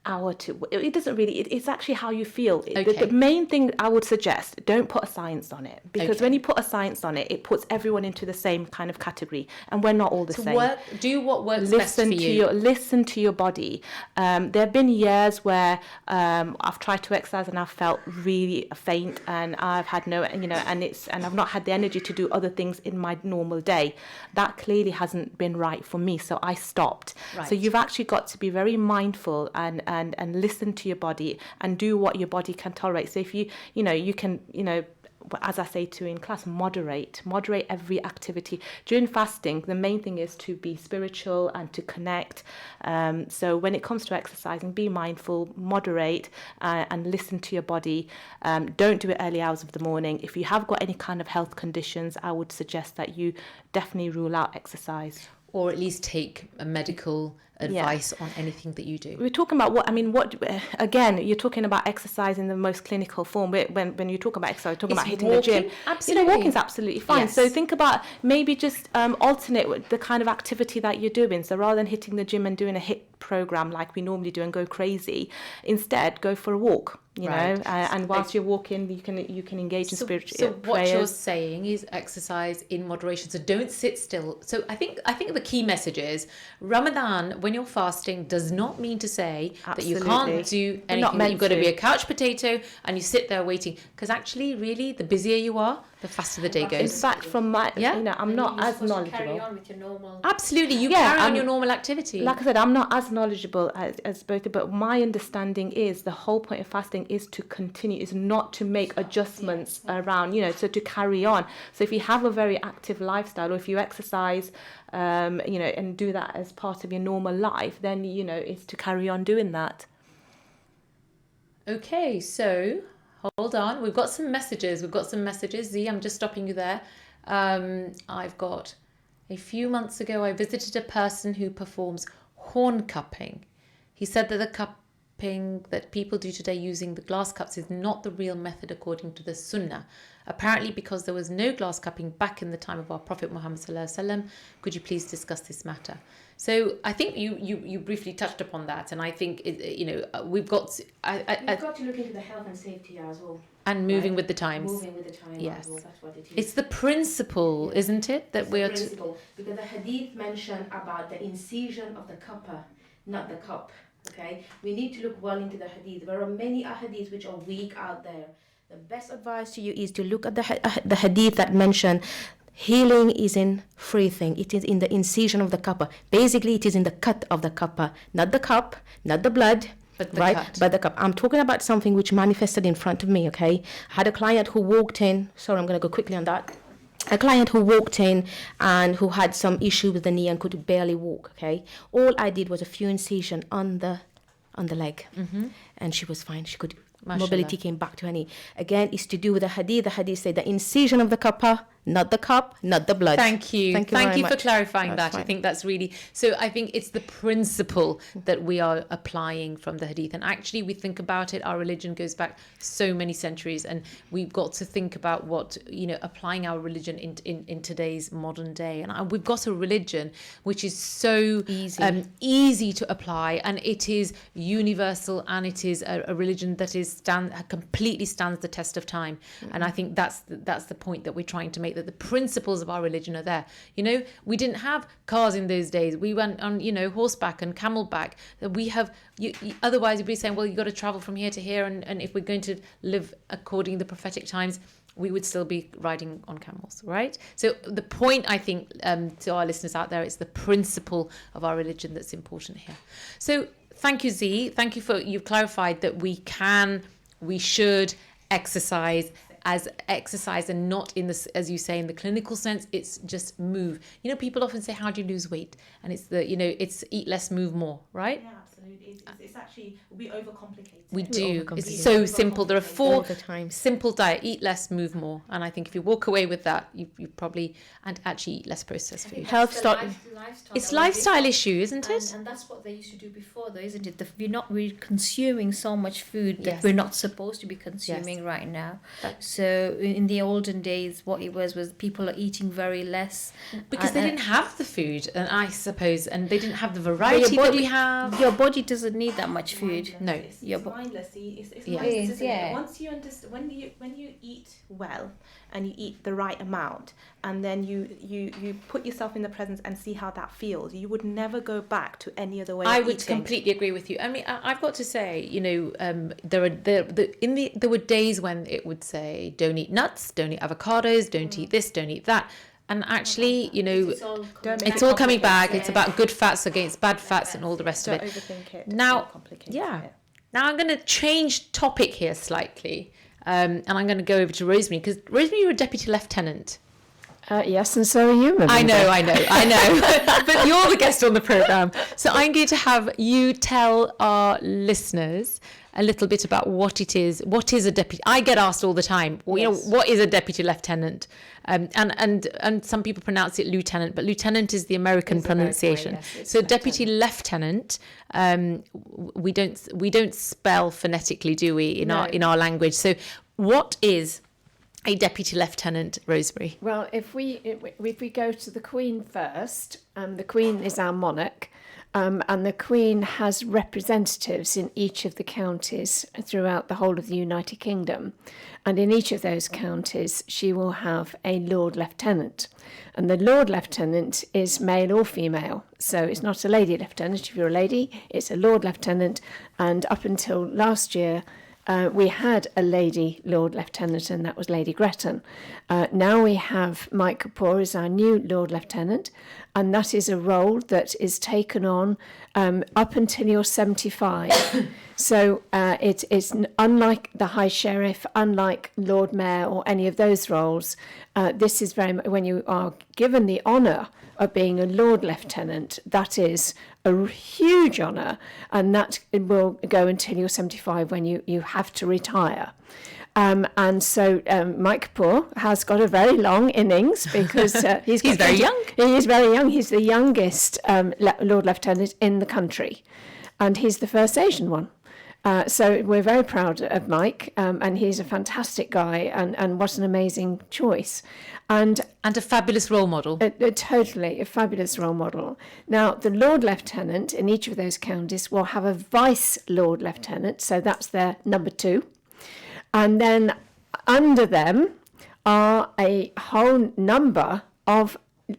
Hour to, it doesn't really, it's actually how you feel. Okay. The main thing I would suggest, don't put a science on it, because when you put a science on it, it puts everyone into the same kind of category, and we're not all the same. Do what works best for you. Listen to your body. There have been years where I've tried to exercise and I've felt really faint, and I've had and I've not had the energy to do other things in my normal day. That clearly hasn't been right for me, so I stopped. Right. So you've actually got to be very mindful and listen to your body and do what your body can tolerate. So if you can as I say to in class, moderate every activity. During fasting, the main thing is to be spiritual and to connect. So when it comes to exercising, be mindful, moderate, and listen to your body. Don't do it early hours of the morning. If you have got any kind of health conditions, I would suggest that you definitely rule out exercise. Or at least take a medical advice on anything that you do. We're talking about again, you're talking about exercise in the most clinical form. When you talk about exercise, you're talking about hitting the gym. Absolutely. Walking's absolutely fine. Yes. So think about maybe just alternate with the kind of activity that you're doing. So rather than hitting the gym and doing a HIIT program like we normally do and go crazy, instead go for a walk. You know, and whilst you're walking, you can engage in spiritual prayers. So what you're saying is exercise in moderation. So don't sit still. So I think the key message is Ramadan, when you're fasting, does not mean to say that you can't do anything. That you've got to be a couch potato and you sit there waiting. Because actually, really, the busier you are, the faster the day goes. In fact, from my, I'm not as knowledgeable. Carry on with your normal. Absolutely, you carry on your normal activity. Like I said, I'm not as knowledgeable as both, but my understanding is the whole point of fasting is to continue, is not to make adjustments around, so to carry on. So if you have a very active lifestyle, or if you exercise, and do that as part of your normal life, then, it's to carry on doing that. Okay, so hold on. We've got some messages. Z, I'm just stopping you there. I've got, a few months ago, I visited a person who performs horn cupping. He said that the cupping that people do today using the glass cups is not the real method according to the Sunnah. Apparently, because there was no glass cupping back in the time of our Prophet Muhammad sallallahu alaihi wasallam. Could you please discuss this matter? So I think you briefly touched upon that, and I think we've got to look into the health and safety as well. And moving with the times. Moving with the times. Yes. As well. That's what it is. It's the principle, isn't it, that we are. Principle, because the hadith mentioned about the incision of the cuppa, not the cup. Okay, we need to look well into the hadith. There are many hadiths which are weak out there. The best advice to you is to look at the hadith that mention healing is in three things. It is in the incision of the cuppa. Basically, it is in the cut of the cuppa, not the cup, not the blood. But the cup. I'm talking about something which manifested in front of me, okay? I had a client who walked in. Sorry, I'm going to go quickly on that. A client who walked in and who had some issue with the knee and could barely walk, okay? All I did was a few incision on the leg. Mm-hmm. And she was fine. She could... Mashallah. Mobility came back to her knee. Again, it's to do with the hadith. The hadith say the incision of the cuppa, not the cup, not the blood. Thank you for clarifying that. Fine. I think that's really... So I think it's the principle that we are applying from the hadith. And actually, we think about it, our religion goes back so many centuries, and we've got to think about what, applying our religion in today's modern day. And we've got a religion which is so easy to apply, and it is universal, and it is a religion that completely stands the test of time. Mm-hmm. And I think that's the point that we're trying to make, that the principles of our religion are there. We didn't have cars in those days. We went on, horseback and camelback. We have, otherwise you'd be saying, well, you've got to travel from here to here. And if we're going to live according to the prophetic times, we would still be riding on camels, right? So the point, I think, to our listeners out there, is the principle of our religion that's important here. So thank you, Z. Thank you you've clarified that we should exercise as exercise, and not in the, as you say, in the clinical sense. It's just move. People often say, how do you lose weight? And it's it's eat less, move more, right? Yeah, absolutely. It's actually, we overcomplicate it. We do. It's so simple. There are 4 times. simple diet: eat less, move more. And I think if you walk away with that, you probably, and actually eat less processed food. Health start. It's lifestyle issue, isn't it? And that's what they used to do before, though, isn't it? We're consuming so much food that Yes. we're not supposed to be consuming right now. So in the olden days, what it was people are eating very less Because they didn't have the food, and I suppose, and they didn't have the variety that we have. Your body doesn't need that much food. No. It's mindless. It's Yeah. mindless, isn't Yeah. it? Once you understand, when you eat well and you eat the right amount, and then you put yourself in the presence and see how that feels, you would never go back to any other way I of would eating. completely agree with you. I mean, I've got to say, there were days when it would say, don't eat nuts, don't eat avocados, don't eat this, don't eat that. And actually, it's all coming back. It's about good fats against bad fats and all the rest of Don't it. overthink it. Now, Don't complicate yeah. it. Now I'm going to change topic here slightly. And I'm going to go over to Rosemary, because Rosemary, you're a deputy lieutenant. Yes, and so are you, Melinda. I know. But you're the guest on the programme. So I'm going to have you tell our listeners a little bit about what it is. What is a deputy? I get asked all the time, you know, what is a deputy lieutenant? And some people pronounce it lieutenant, but lieutenant is the American pronunciation. American way, yes, so deputy lieutenant, we don't spell phonetically, do we, in our language? So what is a deputy lieutenant, Rosemary? Well, if we go to the Queen first, the Queen is our monarch, and the Queen has representatives in each of the counties throughout the whole of the United Kingdom. And in each of those counties, she will have a Lord Lieutenant. And the Lord Lieutenant is male or female. So it's not a Lady Lieutenant. If you're a lady, it's a Lord Lieutenant. And up until last year, we had a lady Lord Lieutenant, and that was Lady Gretton. Now we have Mike Kapoor as our new Lord Lieutenant, and that is a role that is taken on up until you're 75. So it's unlike the High Sheriff, unlike Lord Mayor or any of those roles. This is very much when you are given the honour of being a Lord Lieutenant, that is a huge honour, and that will go until you're 75 when you have to retire. And so Mike Kapoor has got a very long innings because he's very young. He is very young. He's the youngest Lord Lieutenant in the country, and he's the first Asian one. So we're very proud of Mike, and he's a fantastic guy, and what an amazing choice. And a fabulous role model. Totally, a fabulous role model. Now, the Lord Lieutenant in each of those counties will have a Vice Lord Lieutenant, so that's their number 2. And then under them are a whole number of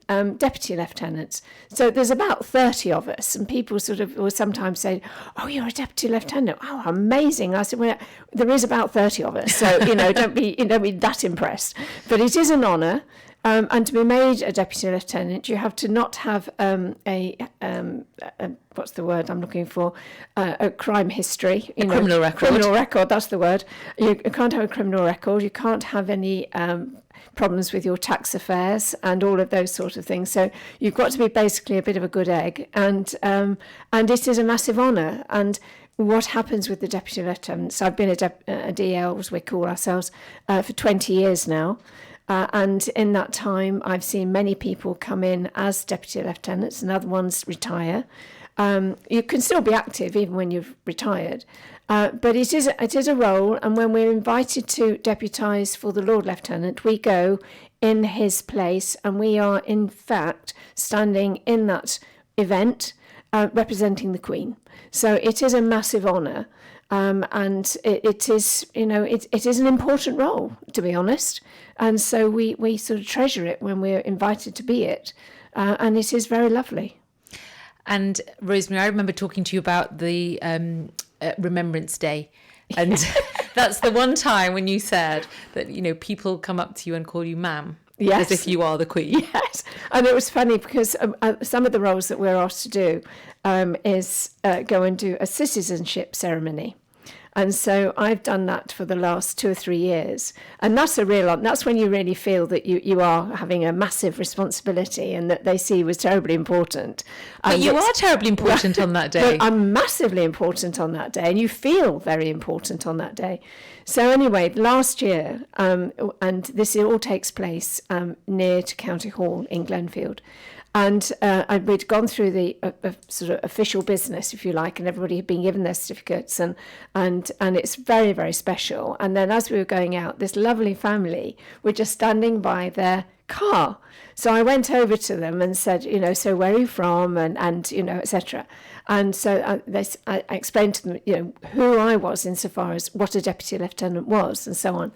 deputy lieutenants. So there's about 30 of us, and people sort of will sometimes say, "Oh, you're a deputy lieutenant? Oh, amazing!" I said, "Well, there is about 30 of us, so don't be that impressed." But it is an honour, and to be made a deputy lieutenant, you have to not have what's the word I'm looking for? A crime history. Criminal record. Criminal record. That's the word. You can't have a criminal record. You can't have any problems with your tax affairs and all of those sort of things. So you've got to be basically a bit of a good egg, and it is a massive honour. And what happens with the deputy lieutenants? I've been a DL, as we call ourselves, for 20 years now. And in that time, I've seen many people come in as deputy lieutenants and other ones retire. You can still be active even when you've retired. But it is a role, and when we're invited to deputise for the Lord Lieutenant, we go in his place, and we are in fact standing in that event representing the Queen. So it is a massive honour, and it is an important role, to be honest, and so we sort of treasure it when we're invited to be it, and it is very lovely. And Rosemary, I remember talking to you about the Remembrance Day, and that's the one time when you said that people come up to you and call you ma'am, yes, as if you are the Queen. Yes, and it was funny because some of the roles that we're asked to do is go and do a citizenship ceremony. And so I've done that for the last 2 or 3 years. And that's that's when you really feel that you are having a massive responsibility, and that they see was terribly important. But you are terribly important on that day. But I'm massively important on that day, and you feel very important on that day. So anyway, last year, and this all takes place near to County Hall in Glenfield. And we'd gone through the sort of official business, if you like, and everybody had been given their certificates, and it's very, very special. And then as we were going out, this lovely family were just standing by their car. So I went over to them and said, so where are you from, and etc. And so I explained to them, who I was insofar as what a deputy lieutenant was, and so on.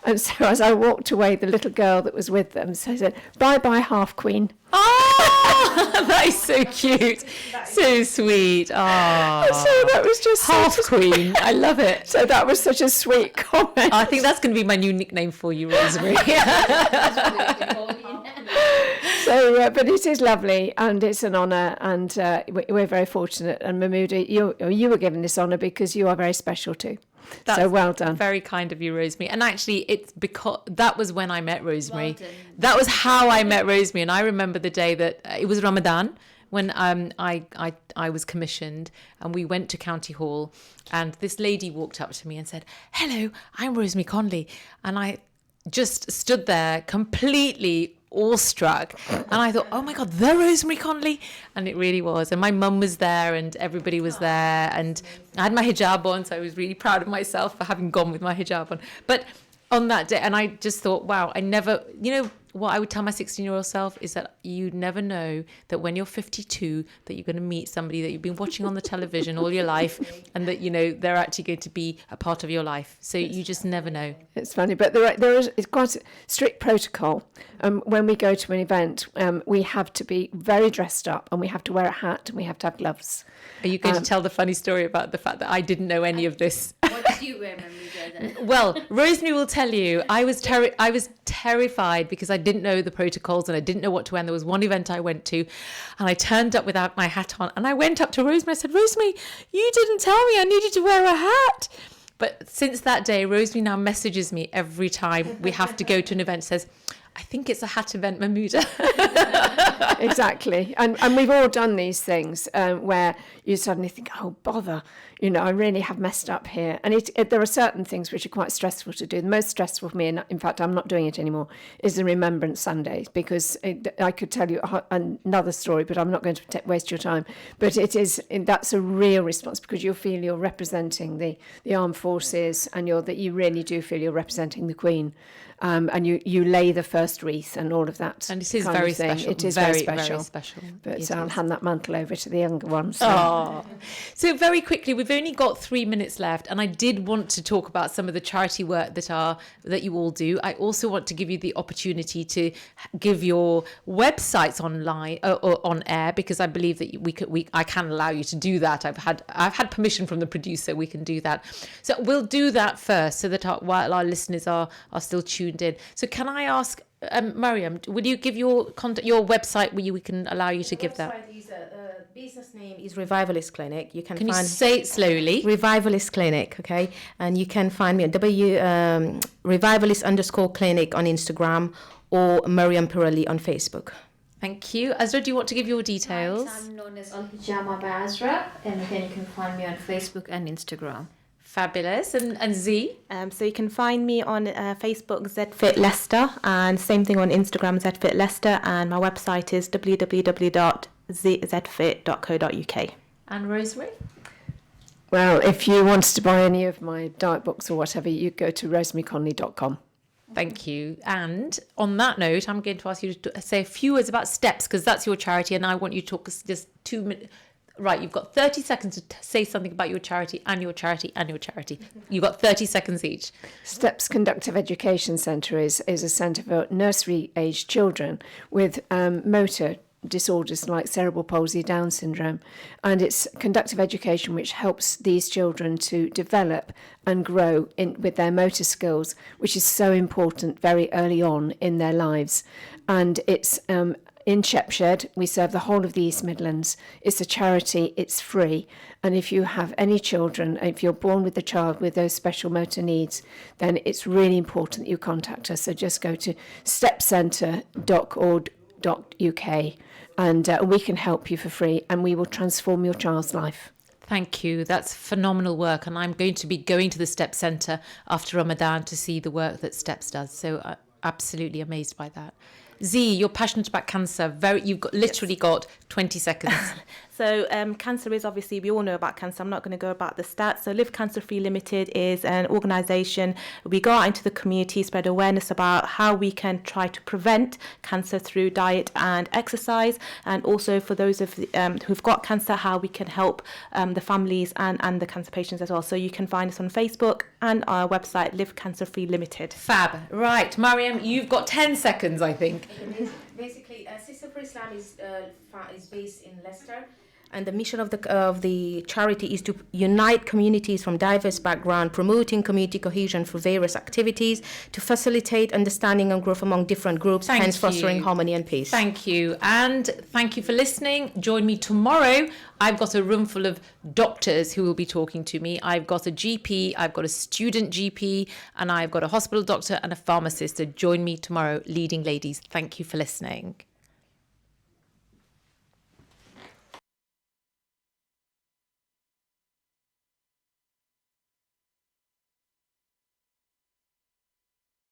And so as I walked away, the little girl that was with them said, "Bye-bye, half queen." Oh, that is so cute. So sweet. Oh, so that was just half queen. I love it. So that was such a sweet comment. I think that's going to be my new nickname for you, Rosemary. So, but it is lovely, and it's an honour, and we're very fortunate. And Mahmouda, you were given this honour because you are very special too. That's so well done. Very kind of you, Rosemary. And actually, it's because that was when I met Rosemary. Well done. That was how I met Rosemary. And I remember the day that it was Ramadan when I was commissioned, and we went to County Hall, and this lady walked up to me and said, "Hello, I'm Rosemary Conley," and I just stood there completely awestruck, and I thought, oh my God, the Rosemary Conley. And it really was. And my mum was there and everybody was there, and I had my hijab on, so I was really proud of myself for having gone with my hijab on. But on that day, and I just thought, wow, I never, what I would tell my 16-year-old self is that you never know that when you're 52 that you're going to meet somebody that you've been watching on the television all your life, and that they're actually going to be a part of your life. So you just never know. It's funny, but there is quite a strict protocol. When we go to an event, we have to be very dressed up, and we have to wear a hat, and we have to have gloves. Are you going to tell the funny story about the fact that I didn't know any of this? What did you wear when we go there? Well, Rosemary will tell you, I was terrified because I didn't know the protocols and I didn't know what to wear. And there was one event I went to, and I turned up without my hat on, and I went up to Rosemary. I said, "Rosemary, you didn't tell me I needed to wear a hat." But since that day, Rosemary now messages me every time we have to go to an event, says, "I think it's a hat event, Mahmouda." Exactly. And we've all done these things where you suddenly think, oh, bother, I really have messed up here. And there are certain things which are quite stressful to do. The most stressful for me, and in fact, I'm not doing it anymore, is the Remembrance Sundays, because I could tell you another story, but I'm not going to waste your time. But that's a real response, because you feel you're representing the armed forces, and you really do feel you're representing the Queen. And you lay the first wreath and all of that. And it is very special. It is very special. Very special. But I'll hand that mantle over to the younger ones. So very quickly, we've only got 3 minutes left, and I did want to talk about some of the charity work that you all do. I also want to give you the opportunity to give your websites online or on air, because I believe that I can allow you to do that. I've had permission from the producer. We can do that. So we'll do that first, so that while our listeners are still tuned in. So can I ask, Mariam, will you give your website where we can allow you to give that? Business name is Revivalist Clinic. You can you say it slowly? Revivalist Clinic, okay? And you can find me at Revivalist_clinic on Instagram, or Mariam Pirelli on Facebook. Thank you. Azra, do you want to give your details? Right, I'm known as Al-Hijama by Azra, and again, you can find me on Facebook and Instagram. Fabulous. And Z? So you can find me on Facebook, ZFit Leicester, and same thing on Instagram, ZFit Leicester, and my website is www.zfit.co.uk. And Rosemary? Well, if you wanted to buy any of my diet books or whatever, you go to rosemaryconley.com. Thank you. And on that note, I'm going to ask you to say a few words about STEPS, because that's your charity, and I want you to talk just 2 minutes. Right, you've got 30 seconds to say something about your charity and your charity and your charity. You've got 30 seconds each. STEPS Conductive Education Centre is a centre for nursery-aged children with motor disorders like cerebral palsy, Down syndrome, and it's conductive education which helps these children to develop and grow with their motor skills, which is so important very early on in their lives. And it's in Shepshed. We serve the whole of the East Midlands. It's a charity, it's free, and if you have any children, if you're born with a child with those special motor needs, then it's really important that you contact us. So just go to stepcentre.org.uk, and we can help you for free, and we will transform your child's life. Thank you. That's phenomenal work, and I'm going to be going to the STEPS Centre after Ramadan to see the work that STEPS does. So absolutely amazed by that. Z, you're passionate about cancer. You've got 20 seconds. So cancer is obviously, we all know about cancer. I'm not going to go about the stats. So Live Cancer Free Limited is an organisation. We go out into the community, spread awareness about how we can try to prevent cancer through diet and exercise. And also for those who've got cancer, how we can help the families and the cancer patients as well. So you can find us on Facebook and our website, Live Cancer Free Limited. Fab. Right. Mariam, you've got 10 seconds, I think. Basically, Sister for Islam is based in Leicester, And the mission of the charity is to unite communities from diverse backgrounds, promoting community cohesion through various activities to facilitate understanding and growth among different groups, hence fostering harmony and peace. Thank you. And thank you for listening. Join me tomorrow. I've got a room full of doctors who will be talking to me. I've got a GP, I've got a student GP, and I've got a hospital doctor and a pharmacist. So join me tomorrow, Leading Ladies. Thank you for listening.